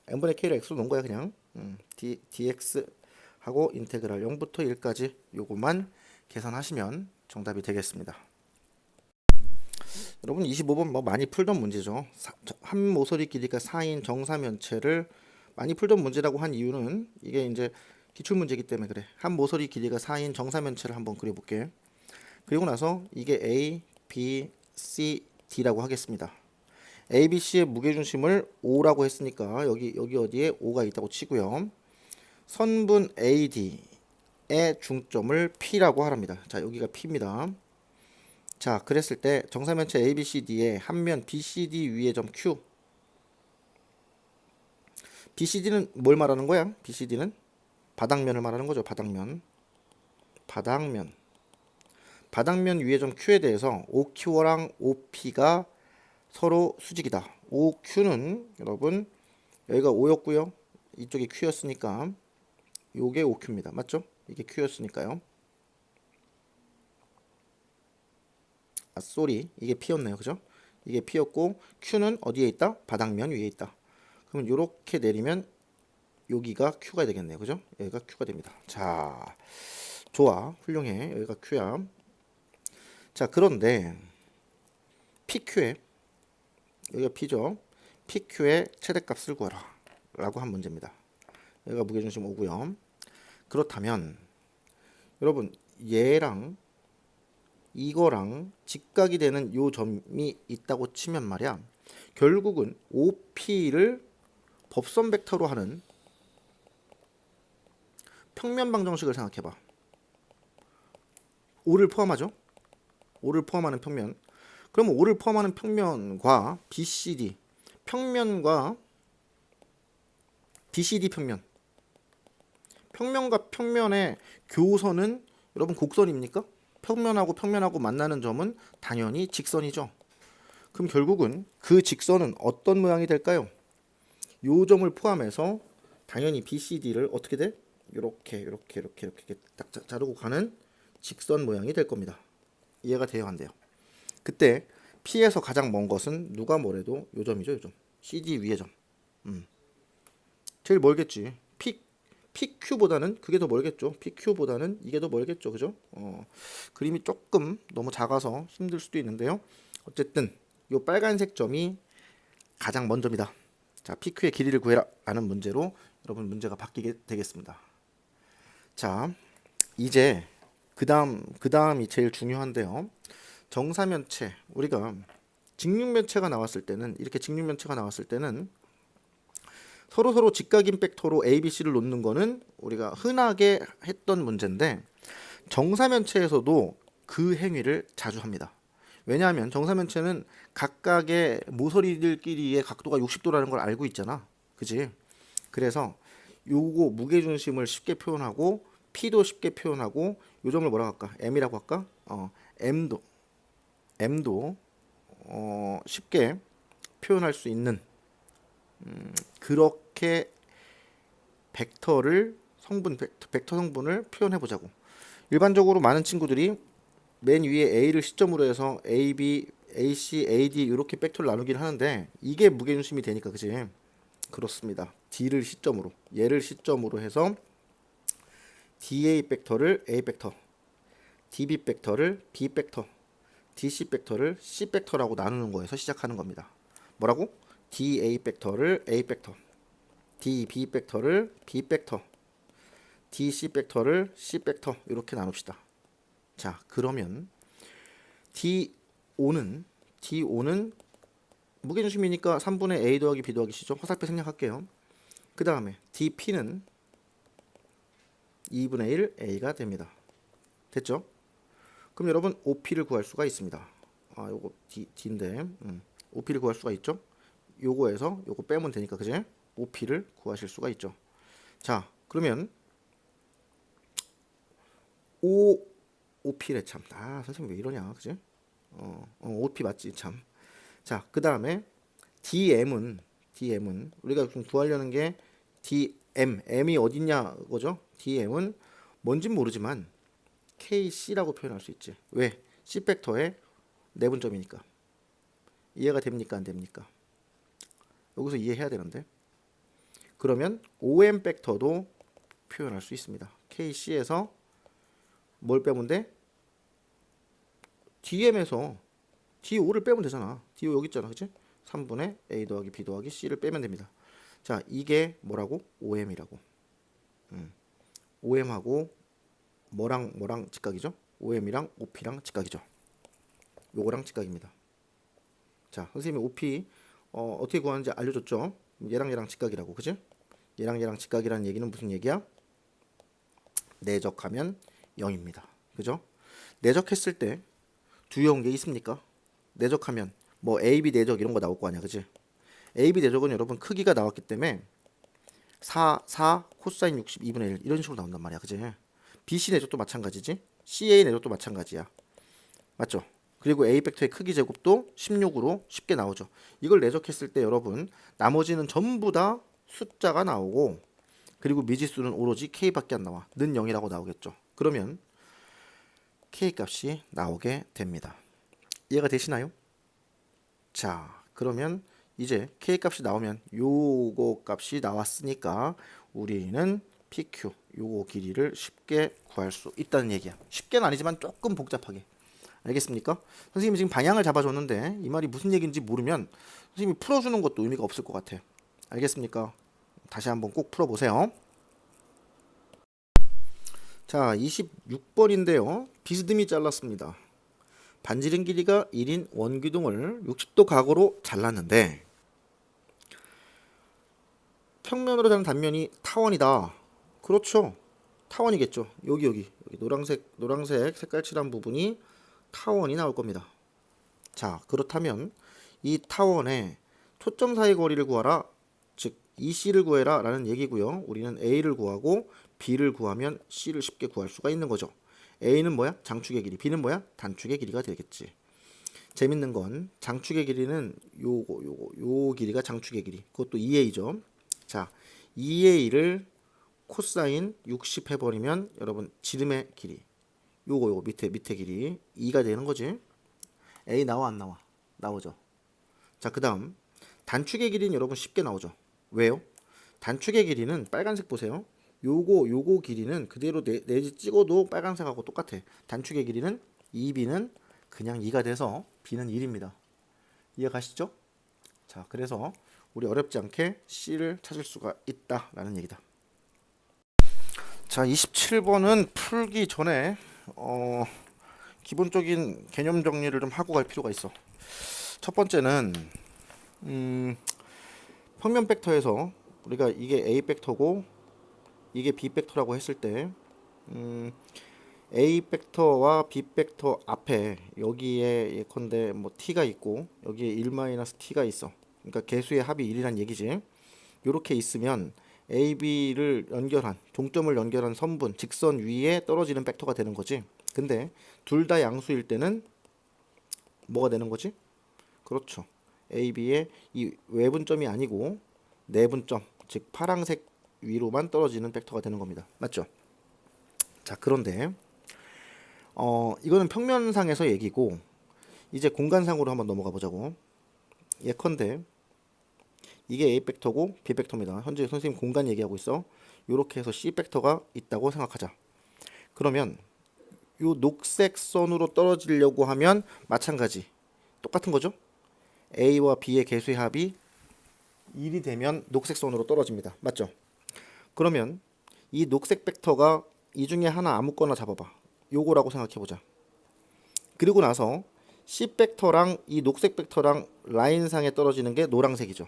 n분의 k를 x로 놓은 거야 그냥 dx 하고 인테그랄 0부터 1까지 요거만 계산하시면 정답이 되겠습니다. 여러분 25번 뭐 많이 풀던 문제죠. 한 모서리 길이가 4인 정사면체를 많이 풀던 문제라고 한 이유는 이게 이제 기출문제이기 때문에 그래. 한 모서리 길이가 4인 정사면체를 한번 그려볼게. 그리고 나서 이게 A, B, C, D라고 하겠습니다. A, B, C의 무게중심을 O라고 했으니까 여기 어디에 O가 있다고 치고요. 선분 AD의 중점을 P라고 하랍니다. 자, 여기가 P입니다. 자, 그랬을 때 정사면체 ABCD의 한 면 BCD 위의 점 Q. BCD는 뭘 말하는 거야? BCD는 바닥면을 말하는 거죠. 바닥면 위의 점 Q에 대해서 OQ랑 OP가 서로 수직이다. OQ는 여러분 여기가 O였고요. 이쪽이 Q였으니까 요게 OQ입니다. 맞죠? 이게 Q였으니까요. 아, 쏘리. 이게 P였네요. 그죠? 이게 P였고 Q는 어디에 있다? 바닥면 위에 있다. 그러면 요렇게 내리면 여기가 Q가 되겠네요. 그죠? 여기가 Q가 됩니다. 자, 좋아. 훌륭해. 여기가 Q야. 자, 그런데 PQ에 여기가 P죠. PQ의 최대값을 구하라 라고 한 문제입니다. 여기가 무게중심 5고요. 그렇다면 여러분 얘랑 이거랑 직각이 되는 요 점이 있다고 치면 말이야 결국은 OP를 법선 벡터로 하는 평면 방정식을 생각해봐. O를 포함하죠? O를 포함하는 평면. 그러면 O를 포함하는 평면과 BCD 평면과 BCD 평면과 평면의 교선은 여러분 곡선입니까? 평면하고 만나는 점은 당연히 직선이죠. 그럼 결국은 그 직선은 어떤 모양이 될까요? 요 점을 포함해서 당연히 BCD를 어떻게 돼? 이렇게 딱 자르고 가는 직선 모양이 될 겁니다. 이해가 돼요, 안 돼요? 그때 P에서 가장 먼 것은 누가 뭐래도 요 점이죠, 요 점. CD 위의 점. 제일 멀겠지. PQ보다는 그게 더 멀겠죠. PQ보다는 이게 더 멀겠죠. 그죠? 그림이 조금 너무 작아서 힘들 수도 있는데요. 어쨌든 이 빨간색 점이 가장 먼 점이다. 자, PQ의 길이를 구해라 라는 문제로 여러분 문제가 바뀌게 되겠습니다. 자, 이제 그 다음이 제일 중요한데요. 정사면체, 우리가 직육면체가 나왔을 때는 이렇게 직육면체가 나왔을 때는 서로 직각인 벡터로 A, B, C를 놓는 거는 우리가 흔하게 했던 문제인데 정사면체에서도 그 행위를 자주 합니다. 왜냐하면 정사면체는 각각의 모서리들끼리의 각도가 60도라는 걸 알고 있잖아. 그지? 그래서 요거 무게중심을 쉽게 표현하고 P도 쉽게 표현하고 요 점을 뭐라고 할까? M이라고 할까? M도 쉽게 표현할 수 있는 그렇게 벡터 성분을 표현해 보자고. 일반적으로 많은 친구들이 맨 위에 A를 시점으로 해서 AB, AC, AD 이렇게 벡터를 나누긴 하는데 이게 무게중심이 되니까 그지? 그렇습니다. D를 시점으로, 얘를 시점으로 해서 DA 벡터를 A 벡터, DB 벡터를 B 벡터, DC 벡터를 C 벡터라고 나누는 거에서 시작하는 겁니다. 뭐라고? DA 벡터를 A 벡터, DB 벡터를 B 벡터, DC 벡터를 C 벡터 이렇게 나눕시다. 자, 그러면 D5는 무게중심이니까 3분의 A 더하기 B 더하기 C죠. 화살표 생략할게요. 그 다음에 DP는 2분의 1 A가 됩니다. 됐죠? 그럼 여러분 OP를 구할 수가 있습니다. 아, 요거 D인데 OP를 구할 수가 있죠? 요거에서 요거 빼면 되니까 그제? OP를 구하실 수가 있죠. 자, 그러면 OP래 참. 아, 선생님 왜 이러냐, 그지? OP 맞지 참. 자, 그 다음에 DM은 우리가 좀 구하려는 게 M이 어딨냐 그거죠? DM은 뭔진 모르지만 KC라고 표현할 수 있지. 왜? C 벡터의 내분점이니까. 이해가 됩니까? 안 됩니까? 여기서 이해해야 되는데. 그러면 OM 벡터도 표현할 수 있습니다. KC에서 뭘 빼면 돼? DM에서 D5를 빼면 되잖아. D5 여기 있잖아. 그치? 3분의 A 더하기 B 더하기 C를 빼면 됩니다. 자, 이게 OM이라고. OM하고 뭐랑 직각이죠? OM이랑 OP랑 직각이죠. 요거랑 직각입니다. 자, 선생님이 OP 어떻게 구하는지 알려줬죠? 얘랑 직각이라고. 그치? 얘랑 직각이라는 얘기는 무슨 얘기야? 내적하면 0입니다. 그죠? 내적했을 때 두려운 게 있습니까? 내적하면 뭐 AB 내적 이런 거 나올 거 아니야. 그치? AB 내적은 여러분 크기가 나왔기 때문에 4 코사인 62분의 1 이런 식으로 나온단 말이야. 그치? BC 내적도 마찬가지지. CA 내적도 마찬가지야. 맞죠? 그리고 A 벡터의 크기 제곱도 16으로 쉽게 나오죠. 이걸 내적했을 때 여러분 나머지는 전부 다 숫자가 나오고 그리고 미지수는 오로지 K밖에 안 나와. 는 0이라고 나오겠죠. 그러면 K 값이 나오게 됩니다. 이해가 되시나요? 자, 그러면 이제 K 값이 나오면 요거 값이 나왔으니까 우리는 PQ 요거 길이를 쉽게 구할 수 있다는 얘기야. 쉽게는 아니지만 조금 복잡하게. 알겠습니까? 선생님이 지금 방향을 잡아줬는데 이 말이 무슨 얘기인지 모르면 선생님이 풀어주는 것도 의미가 없을 것 같아요. 알겠습니까? 다시 한번 꼭 풀어보세요. 자, 26번인데요. 비스듬히 잘랐습니다. 반지름 길이가 1인 원기둥을 60도 각으로 잘랐는데 평면으로 자른 단면이 타원이다. 그렇죠. 타원이겠죠. 여기 노란색 색깔 칠한 부분이 타원이 나올 겁니다. 자, 그렇다면 이 타원의 초점 사이 거리를 구하라. 즉 EC를 구해라 라는 얘기고요. 우리는 A를 구하고 B를 구하면 C를 쉽게 구할 수가 있는 거죠. A는 뭐야? 장축의 길이. B는 뭐야? 단축의 길이가 되겠지. 재밌는 건 장축의 길이는 요 길이가 장축의 길이. 그것도 2A죠. 자, 2A를 코사인 60 해버리면 여러분 지름의 길이 요거 밑에 길이 2가 되는 거지. A 나와 안 나와? 나오죠. 자, 그 다음 단축의 길이는 여러분 쉽게 나오죠. 왜요? 단축의 길이는 빨간색 보세요. 요거 길이는 그대로 내지 찍어도 빨간색하고 똑같아. 단축의 길이는 2B는 그냥 2가 돼서 B는 1입니다. 이해 가시죠? 자, 그래서 우리 어렵지 않게 C를 찾을 수가 있다라는 얘기다. 자, 27번은 풀기 전에 기본적인 개념 정리를 좀 하고 갈 필요가 있어. 첫 번째는 평면 벡터에서 우리가 이게 A 벡터고 이게 B 벡터라고 했을 때 A 벡터와 B 벡터 앞에 여기에 예컨대 뭐 t가 있고 여기에 1-t가 있어. 그러니까 개수의 합이 1이란 얘기지. 이렇게 있으면 AB를 연결한 종점을 연결한 선분 직선 위에 떨어지는 벡터가 되는 거지. 근데 둘 다 양수일 때는 뭐가 되는 거지? 그렇죠. AB의 이 외분점이 아니고 내분점, 즉 파란색 위로만 떨어지는 벡터가 되는 겁니다. 맞죠? 자, 그런데 이거는 평면상에서 얘기고 이제 공간상으로 한번 넘어가 보자고. 예컨대 이게 A 벡터고 B 벡터입니다. 현재 선생님 공간 얘기하고 있어. 요렇게 해서 C 벡터가 있다고 생각하자. 그러면 요 녹색 선으로 떨어지려고 하면 마찬가지 똑같은 거죠. A와 B의 개수의 합이 1이 되면 녹색 선으로 떨어집니다. 맞죠? 그러면 이 녹색 벡터가 이 중에 하나 아무거나 잡아봐. 요거라고 생각해보자. 그리고 나서 C 벡터랑 이 녹색 벡터랑 라인상에 떨어지는 게 노란색이죠.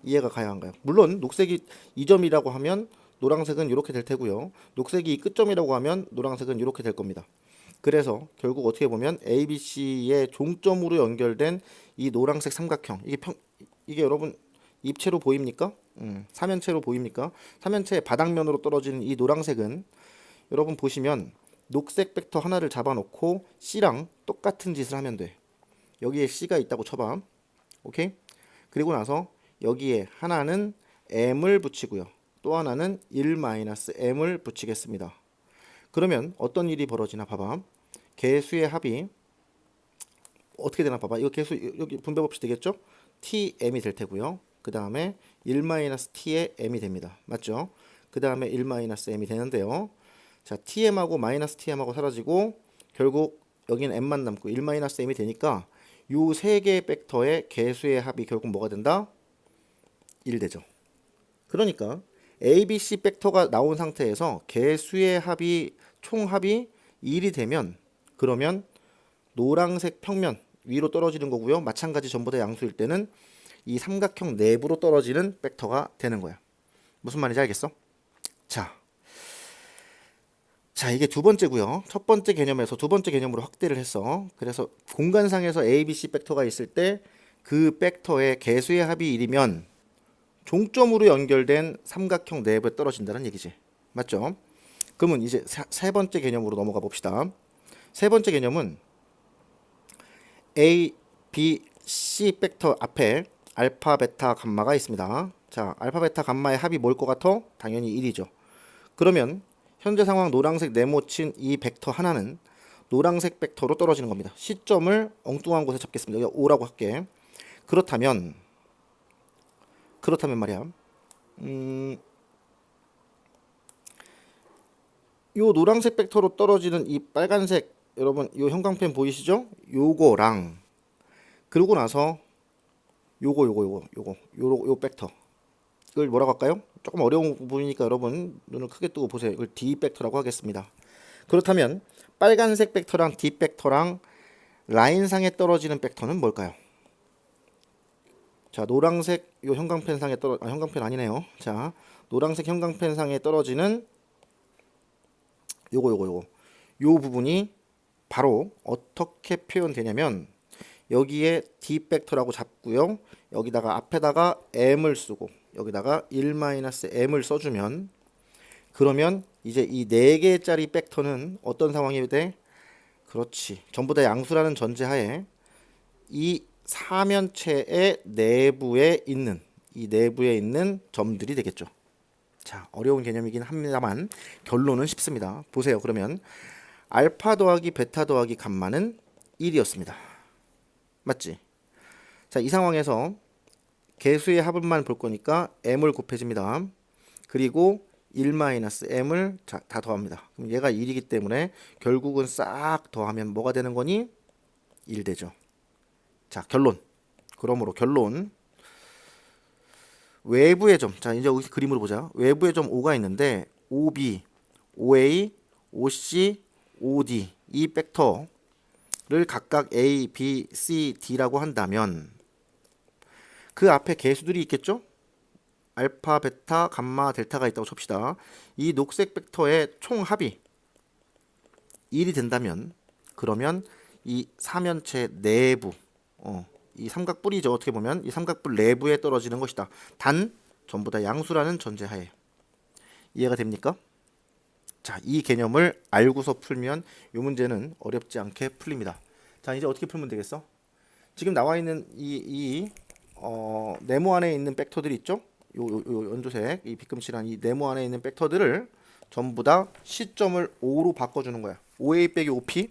이해가 가야 한가요? 물론 녹색이 이 점이라고 하면 노란색은 이렇게 될 테고요. 녹색이 이 끝점이라고 하면 노란색은 이렇게 될 겁니다. 그래서 결국 어떻게 보면 ABC의 종점으로 연결된 이 노란색 삼각형 이게 여러분 입체로 보입니까? 삼연체로 보입니까? 삼연체의 바닥면으로 떨어지는 이 노란색은 여러분 보시면 녹색 벡터 하나를 잡아놓고 C랑 똑같은 짓을 하면 돼. 여기에 C가 있다고 쳐봐. 오케이? 그리고 나서 여기에 하나는 M을 붙이고요. 또 하나는 1-M을 붙이겠습니다. 그러면 어떤 일이 벌어지나 봐봐. 개수의 합이 어떻게 되나 봐봐. 이거 개수 여기 분배법칙 되겠죠? TM이 될 테고요. 그 다음에 1-T의 M이 됩니다. 맞죠? 그 다음에 1-M이 되는데요. 자, TM하고 -TM하고 사라지고 결국 여기는 M만 남고 1-M이 되니까 요 세 개의 벡터의 개수의 합이 결국 뭐가 된다? 1 되죠. 그러니까 ABC 벡터가 나온 상태에서 개수의 합이 총합이 1이 되면 그러면 노란색 평면 위로 떨어지는 거고요. 마찬가지 전부 다 양수일 때는 이 삼각형 내부로 떨어지는 벡터가 되는 거야. 무슨 말인지 알겠어? 자, 이게 두 번째고요. 첫 번째 개념에서 두 번째 개념으로 확대를 했어. 그래서 공간상에서 ABC 벡터가 있을 때 그 벡터의 개수의 합이 1이면 종점으로 연결된 삼각형 내부에 떨어진다는 얘기지. 맞죠? 그러면 이제 세 번째 개념으로 넘어가 봅시다. 세 번째 개념은 A, B, C 벡터 앞에 알파, 베타, 감마가 있습니다. 자, 알파, 베타, 감마의 합이 뭘 것 같아? 당연히 1이죠. 그러면 현재 상황 노란색 네모친 이 벡터 하나는 노란색 벡터로 떨어지는 겁니다. 시점을 엉뚱한 곳에 잡겠습니다. 여기 O라고 할게. 그렇다면 말이야. 요 노란색 벡터로 떨어지는 이 빨간색 여러분 요 형광펜 보이시죠? 요거랑 그러고 나서 요 벡터 이걸 뭐라고 할까요? 조금 어려운 부분이니까 여러분 눈을 크게 뜨고 보세요. 이걸 D 벡터라고 하겠습니다. 그렇다면 빨간색 벡터랑 D 벡터랑 라인상에 떨어지는 벡터는 뭘까요? 자, 노란색 요 형광펜상에 형광펜 아니네요. 자, 노란색 형광펜상에 떨어지는 요 부분이 바로 어떻게 표현되냐면 여기에 D 벡터라고 잡고요. 여기다가 앞에다가 M을 쓰고 여기다가 1-M을 써주면 그러면 이제 이 4개짜리 벡터는 어떤 상황이 돼? 그렇지. 전부 다 양수라는 전제하에 이 사면체의 내부에 있는 점들이 되겠죠. 자, 어려운 개념이긴 합니다만 결론은 쉽습니다. 보세요. 그러면 알파 더하기 베타 더하기 감마는 1이었습니다. 맞지? 자, 이 상황에서 개수의 합을만 볼 거니까 m을 곱해집니다. 그리고 1-m을 다 더합니다. 그럼 얘가 1이기 때문에 결국은 싹 더하면 뭐가 되는 거니? 1 되죠. 자, 결론. 그러므로 결론. 외부의 점. 자, 이제 여기 그림으로 보자. 외부의 점 O가 있는데 OB, OA, OC, OD 이 벡터를 각각 A, B, C, D라고 한다면 그 앞에 개수들이 있겠죠? 알파, 베타, 감마, 델타가 있다고 칩시다. 이 녹색 벡터의 총합이 1이 된다면 그러면 이 사면체 내부 이 삼각뿔이죠. 어떻게 보면 이 삼각뿔 내부에 떨어지는 것이다. 단 전부 다 양수라는 전제하에. 이해가 됩니까? 자, 이 개념을 알고서 풀면 이 문제는 어렵지 않게 풀립니다. 자, 이제 어떻게 풀면 되겠어? 지금 나와 있는 이 네모 안에 있는 벡터들이 있죠? 요 연두색 이 빗금칠한 이 네모 안에 있는 벡터들을 전부 다 시점을 5로 바꿔주는 거야. 5a 빼기 5p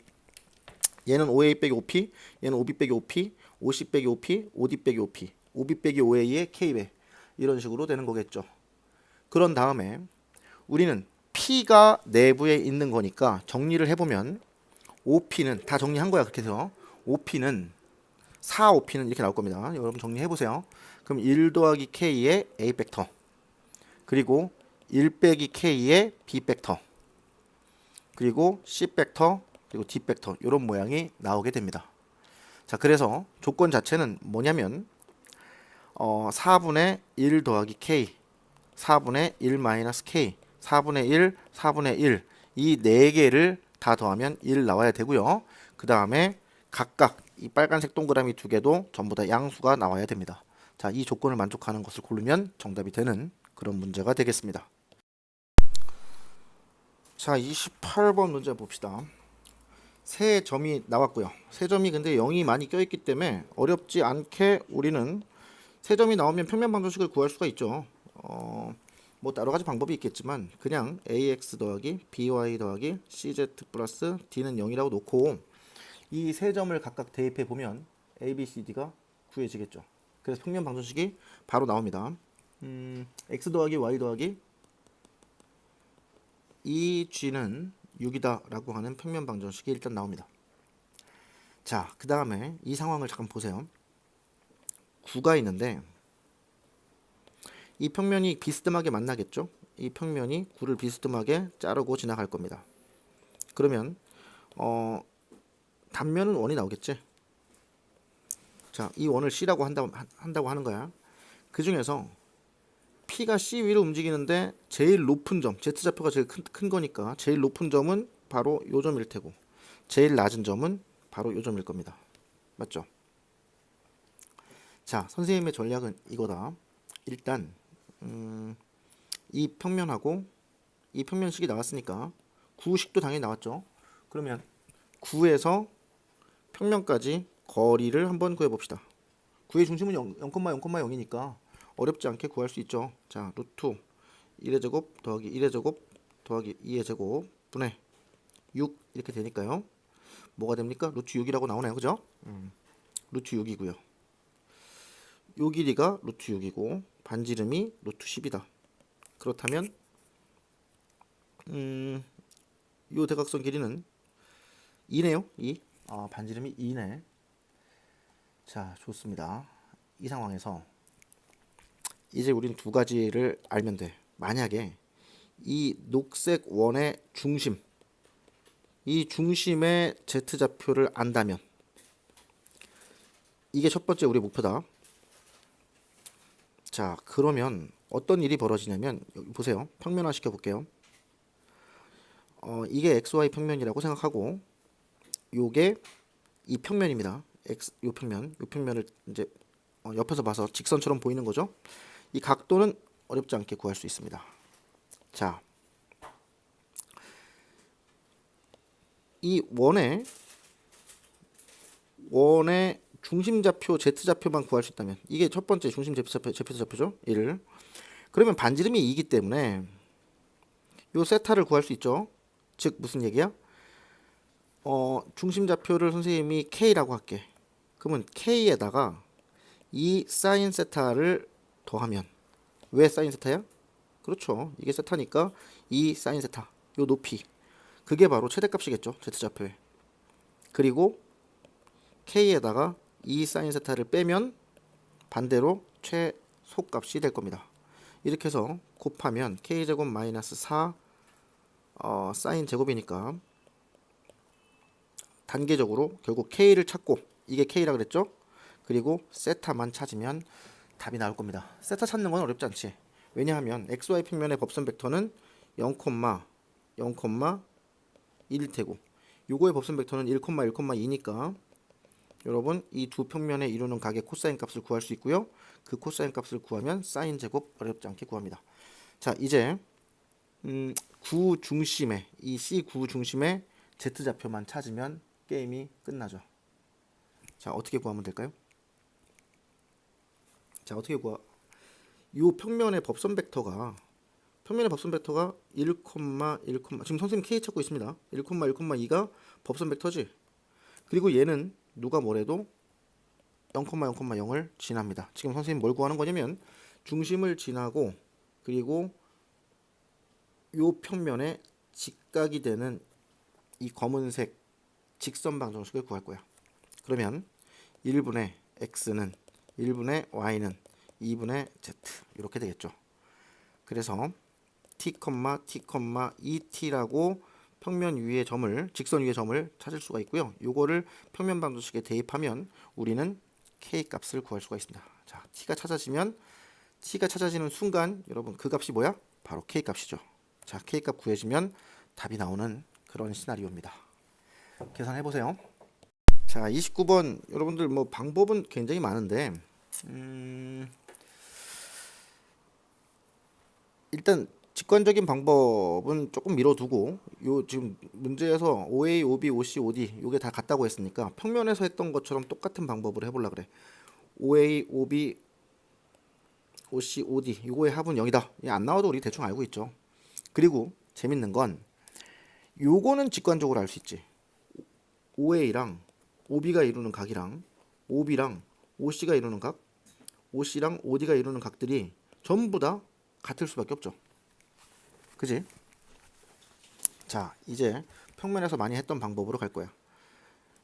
얘는 5a 빼기 5p 얘는 5b 빼기 5p 5c 빼기 5p 5d 빼기 5p 5b 빼기 5a의 k배 이런 식으로 되는 거겠죠. 그런 다음에 우리는 p가 내부에 있는 거니까 정리를 해보면 5p는 다 정리한 거야. 그렇게 해서 5p는 4, 5p는 이렇게 나올 겁니다. 여러분 정리해보세요. 그럼 1 더하기 k의 a 벡터 그리고 1 빼기 k의 b 벡터 그리고 c 벡터 그리고 d 벡터 이런 모양이 나오게 됩니다. 자, 그래서 조건 자체는 뭐냐면 4분의 1 더하기 k 4분의 1 마이너스 k 4분의 1 4분의 1 이 4개를 다 더하면 1 나와야 되고요. 그 다음에 각각 이 빨간색 동그라미 2개도 전부 다 양수가 나와야 됩니다. 자, 이 조건을 만족하는 것을 고르면 정답이 되는 그런 문제가 되겠습니다. 자, 28번 문제 봅시다. 세 점이 나왔고요. 세 점이 근데 0이 많이 껴있기 때문에 어렵지 않게 우리는 세 점이 나오면 평면 방정식을 구할 수가 있죠. 뭐 여러 가지 방법이 있겠지만 그냥 ax 더하기 by 더하기 cz 플러스 d는 0이라고 놓고 이 세 점을 각각 대입해 보면 a, b, c, d가 구해지겠죠. 그래서 평면 방정식이 바로 나옵니다. x 더하기 y 더하기 2g는 6이다 라고 하는 평면 방정식이 일단 나옵니다. 자, 그 다음에 이 상황을 잠깐 보세요. 9가 있는데 이 평면이 비스듬하게 만나겠죠. 이 평면이 9를 비스듬하게 자르고 지나갈 겁니다. 그러면 단면은 원이 나오겠지. 자, 이 원을 C라고 한다고 하는 거야. 그 중에서 P가 C 위로 움직이는데 제일 높은 점, Z좌표가 제일 큰 거니까 제일 높은 점은 바로 요 점일 테고 제일 낮은 점은 바로 요 점일 겁니다. 맞죠? 자, 선생님의 전략은 이거다. 일단 이 평면하고 이 평면식이 나왔으니까 9식도 당연히 나왔죠. 그러면 9에서 평면까지 거리를 한번 구해봅시다. 9의 중심은 0,0,0이니까 어렵지 않게 구할 수 있죠. 자, 루트 1의 제곱 더하기 1의 제곱 더하기 2의 제곱 분의 6 이렇게 되니까요. 뭐가 됩니까? 루트 6이라고 나오네요. 그죠? 루트 6이고요. 요 길이가 루트 6이고 반지름이 루트 10이다. 그렇다면 요 대각선 길이는 2네요. 2. 반지름이 2네. 자, 좋습니다. 이 상황에서 이제 우리는 두 가지를 알면 돼. 만약에 이 녹색 원의 중심, 이 중심의 Z좌표를 안다면 이게 첫 번째 우리 목표다. 자, 그러면 어떤 일이 벌어지냐면 여기 보세요. 평면화 시켜볼게요. 이게 XY 평면이라고 생각하고 요게 이 평면입니다. 요 평면을 이제 옆에서 봐서 직선처럼 보이는 거죠. 이 각도는 어렵지 않게 구할 수 있습니다. 자, 이 원의 중심좌표 Z좌표만 구할 수 있다면 이게 첫 번째 중심 Z좌표죠. 1. 그러면 반지름이 2이기 때문에 요 세타를 구할 수 있죠. 즉 무슨 얘기야? 중심좌표를 선생님이 K라고 할게. 그러면 K에다가 이 사인 세타를 더하면 왜 사인 세타야? 그렇죠. 이게 세타니까 이 사인 세타 요 높이 그게 바로 최대값이겠죠. Z좌표에. 그리고 K에다가 이 사인 세타를 빼면 반대로 최소값이 될 겁니다. 이렇게 해서 곱하면 K제곱 마이너스 4 사인 제곱이니까 단계적으로 결국 K를 찾고 이게 K라 그랬죠? 그리고 세타만 찾으면 답이 나올 겁니다. 세타 찾는 건 어렵지 않지. 왜냐하면 XY 평면의 법선 벡터는 0,0,1일 테고 요거의 법선 벡터는 1,1,2니까 여러분 이 두 평면에 이루는 각의 코사인 값을 구할 수 있고요. 그 코사인 값을 구하면 사인 제곱 어렵지 않게 구합니다. 자, 이제 구 중심에 이 C9 중심에 Z좌표만 찾으면 게임이 끝나죠. 자, 어떻게 구하면 될까요? 자, 어떻게 구하? 요 평면의 법선 벡터가 1, 1, 지금 선생님 K 찾고 있습니다. 1,2가 법선 벡터지. 그리고 얘는 누가 뭐래도 0,0,0을 지납니다. 지금 선생님 뭘 구하는 거냐면 중심을 지나고 그리고 요 평면에 직각이 되는 이 검은색 직선 방정식을 구할 거야. 그러면 1분의 x는 1분의 y는 2분의 z 이렇게 되겠죠. 그래서 t, t, 2t라고 평면 위의 점을 직선 위의 점을 찾을 수가 있고요. 요거를 평면 방정식에 대입하면 우리는 k 값을 구할 수가 있습니다. 자, t가 찾아지는 순간 여러분 그 값이 뭐야? 바로 k 값이죠. 자, k 값 구해지면 답이 나오는 그런 시나리오입니다. 계산해 보세요. 자, 29번 여러분들 뭐 방법은 굉장히 많은데 일단 직관적인 방법은 조금 미뤄두고 요 지금 문제에서 OA, OB, OC, OD 요게 다 같다고 했으니까 평면에서 했던 것처럼 똑같은 방법으로 해보려 그래. OA, OB, OC, OD 요거의 합은 0이다. 안 나와도 우리 대충 알고 있죠. 그리고 재밌는 건 요거는 직관적으로 알 수 있지. OA랑 OB가 이루는 각이랑 OB랑 OC가 이루는 각, OC랑 OD가 이루는 각들이 전부 다 같을 수밖에 없죠. 그지? 자, 이제 평면에서 많이 했던 방법으로 갈 거야.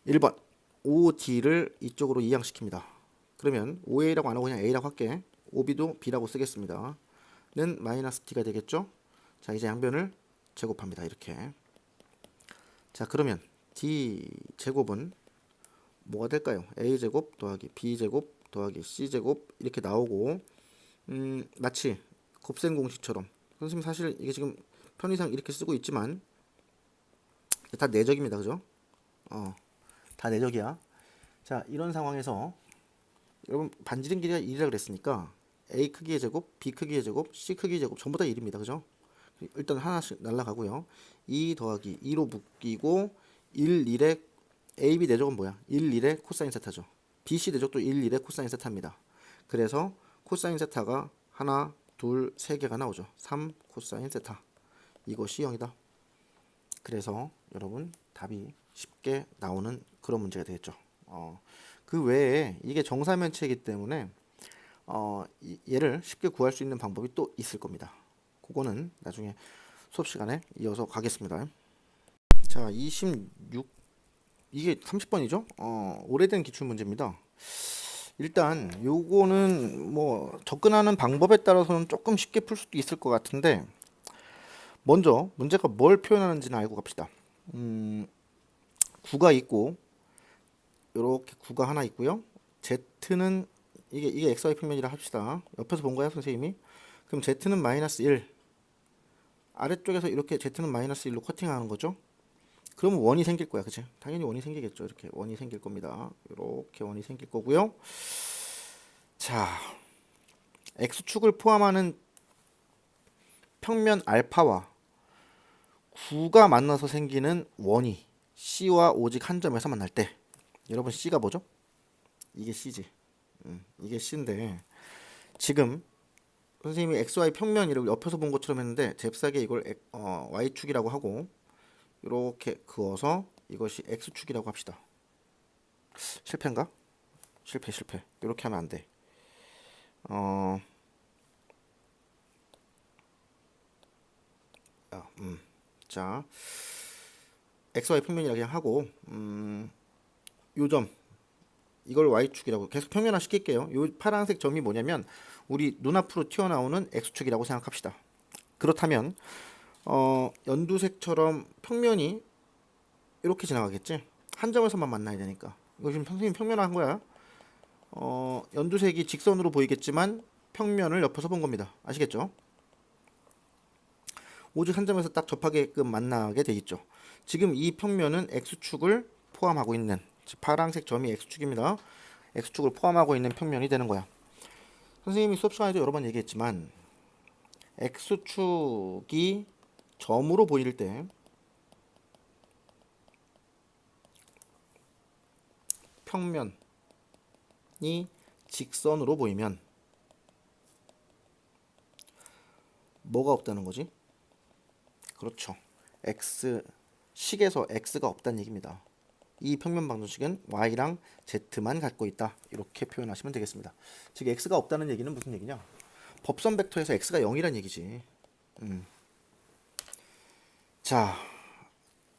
1번 OD를 이쪽으로 이양시킵니다. 그러면 OA라고 안 하고 그냥 A라고 할게. OB도 B라고 쓰겠습니다. 는 마이너스 T가 되겠죠? 자, 이제 양변을 제곱합니다. 이렇게. 자, 그러면 D 제곱은 뭐가 될까요? A제곱 더하기 B제곱 더하기 C제곱 이렇게 나오고 마치 곱셈 공식처럼 선생님 사실 이게 지금 편의상 이렇게 쓰고 있지만 다 내적입니다. 그죠? 다 내적이야. 자, 이런 상황에서 여러분 반지름 길이가 1이라 그랬으니까 A 크기의 제곱, B 크기의 제곱, C 크기의 제곱 전부 다 1입니다. 그죠? 일단 하나씩 날라가고요. 2 더하기 2로 묶이고 1, 1의 AB 내적은 뭐야? 1, 1의 코사인 세타죠. BC 내적도 1, 1의 코사인 세타입니다. 그래서 코사인 세타가 하나, 둘, 세 개가 나오죠. 3 코사인 세타. 이것이 0이다. 그래서 여러분 답이 쉽게 나오는 그런 문제가 되겠죠. 그 외에 이게 정사면체이기 때문에 얘를 쉽게 구할 수 있는 방법이 또 있을 겁니다. 그거는 나중에 수업 시간에 이어서 가겠습니다. 자, 26 이게 30번이죠? 오래된 기출 문제입니다. 일단 요거는 뭐 접근하는 방법에 따라서는 조금 쉽게 풀 수도 있을 것 같은데 먼저 문제가 뭘 표현하는지는 알고 갑시다. 구가 있고 요렇게 구가 하나 있고요. Z는 이게 XY 평면이라 합시다. 옆에서 본 거야 선생님이. 그럼 Z는 마이너스 1 아래쪽에서 이렇게 Z는 마이너스 1로 커팅하는 거죠. 그러면 원이 생길 거야. 그치? 당연히 원이 생기겠죠. 이렇게 원이 생길 겁니다. 이렇게 원이 생길 거고요. 자, X축을 포함하는 평면 알파와 9가 만나서 생기는 원이 C와 오직 한 점에서 만날 때 여러분 C가 뭐죠? 이게 C지. 이게 C인데 지금 선생님이 XY 평면이라고 옆에서 본 것처럼 했는데 잽싸게 이걸 Y축이라고 하고 이렇게 그어서 이것이 X축이라고 합시다. 실패인가? 실패. 이렇게 하면 안 돼. 자, XY 평면이라고 그냥 하고 요 점 이걸 Y축이라고 계속 평면화 시킬게요. 요 파란색 점이 뭐냐면 우리 눈앞으로 튀어나오는 X축이라고 생각합시다. 그렇다면 연두색처럼 평면이 이렇게 지나가겠지? 한 점에서만 만나야 되니까. 이거 지금 선생님 평면화 한 거야. 연두색이 직선으로 보이겠지만 평면을 옆에서 본 겁니다. 아시겠죠? 오직 한 점에서 딱 접하게끔 만나게 돼 있죠. 지금 이 평면은 X축을 포함하고 있는 파란색 점이 X축입니다. X축을 포함하고 있는 평면이 되는 거야. 선생님이 수업 시간에도 여러 번 얘기했지만 X축이 점으로 보일 때 평면이 직선으로 보이면 뭐가 없다는 거지? 그렇죠. X 식에서 X가 없다는 얘기입니다. 이 평면 방정식은 y랑 z만 갖고 있다. 이렇게 표현하시면 되겠습니다. 즉 x가 없다는 얘기는 무슨 얘기냐? 법선 벡터에서 x가 0이란 얘기지. 자,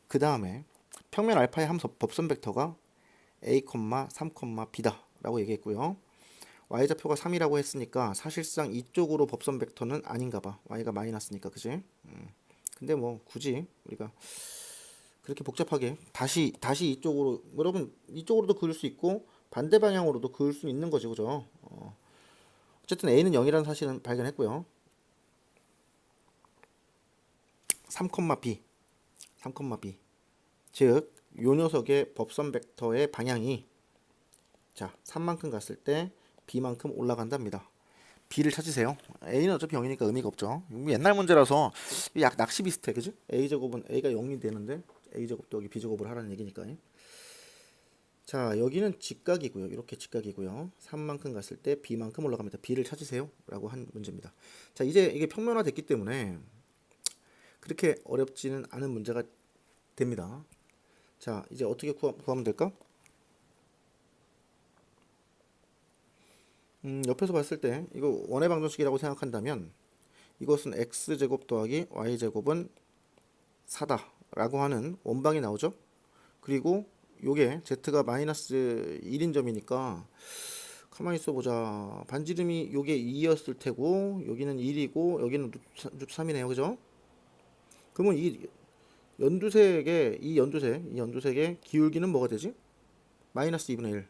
그 다음에 평면 알파의 함수 법선 벡터가 a, 3, b다 라고 얘기했고요. y좌표가 3이라고 했으니까 사실상 이쪽으로 법선 벡터는 아닌가 봐. y가 마이너스니까, 그지? 근데 뭐 굳이 우리가 그렇게 복잡하게 다시 이쪽으로, 여러분 이쪽으로도 그을 수 있고 반대 방향으로도 그을 수 있는 거지, 그죠? 어쨌든 a는 0이라는 사실은 발견했고요. 3, b 3, b 즉 요 녀석의 법선 벡터의 방향이 자 3만큼 갔을 때 b만큼 올라간답니다. b를 찾으세요. a는 어차피 0이니까 의미가 없죠. 옛날 문제라서 약 낚시 비슷해, 그지? a제곱은 a가 0이 되는데 a제곱도 여기 b제곱을 하라는 얘기니까. 자, 여기는 직각이고요. 이렇게 직각이고요. 3만큼 갔을 때 b만큼 올라갑니다. b를 찾으세요 라고 한 문제입니다. 자, 이제 이게 평면화 됐기 때문에 그렇게 어렵지는 않은 문제가 됩니다. 자, 이제 어떻게 구하면 될까? 옆에서 봤을 때 이거 원의 방정식이라고 생각한다면 이것은 x제곱 더하기 y제곱은 4다 라고 하는 원방이 나오죠. 그리고 요게 z가 마이너스 1인 점이니까 가만히 있어 보자. 반지름이 요게 2였을 테고 여기는 1이고 여기는 루트 3이네요. 그죠? 그러면 이 연두색의 기울기는 뭐가 되지? 마이너스 2분의 1.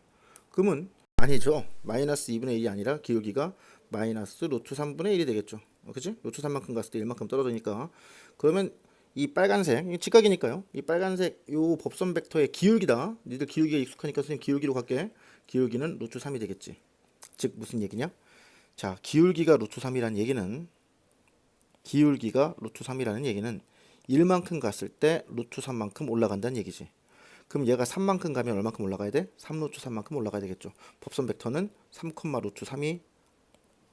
그러면 아니죠. 마이너스 2분의 1이 아니라 기울기가 마이너스 루트 3분의 1이 되겠죠. 그치? 루트 3만큼 갔을 때 1만큼 떨어지니까. 그러면 이 빨간색, 이 직각이니까요. 이 빨간색 요 법선 벡터의 기울기다. 니들 기울기가 익숙하니까 선생님 기울기로 갈게. 기울기는 루트 3이 되겠지. 즉 무슨 얘기냐? 자, 기울기가 루트 3이라는 얘기는 1만큼 갔을 때 루트 3만큼 올라간다는 얘기지. 그럼 얘가 3만큼 가면 얼만큼 올라가야 돼? 3루트 3만큼 올라가야 되겠죠. 법선 벡터는 3, 루트 3이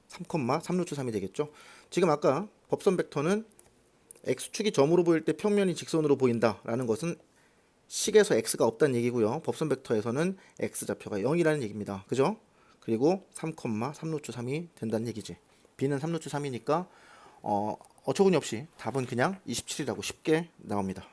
3, 루트 3이 되겠죠. 지금 아까 법선 벡터는 x축이 점으로 보일 때 평면이 직선으로 보인다라는 것은 식에서 x가 없다는 얘기고요. 법선 벡터에서는 x좌표가 0이라는 얘기입니다. 그죠? 그리고 3, 3루트 3이 된다는 얘기지. b는 3루트 3이니까 어처구니 없이 답은 그냥 27이라고 쉽게 나옵니다.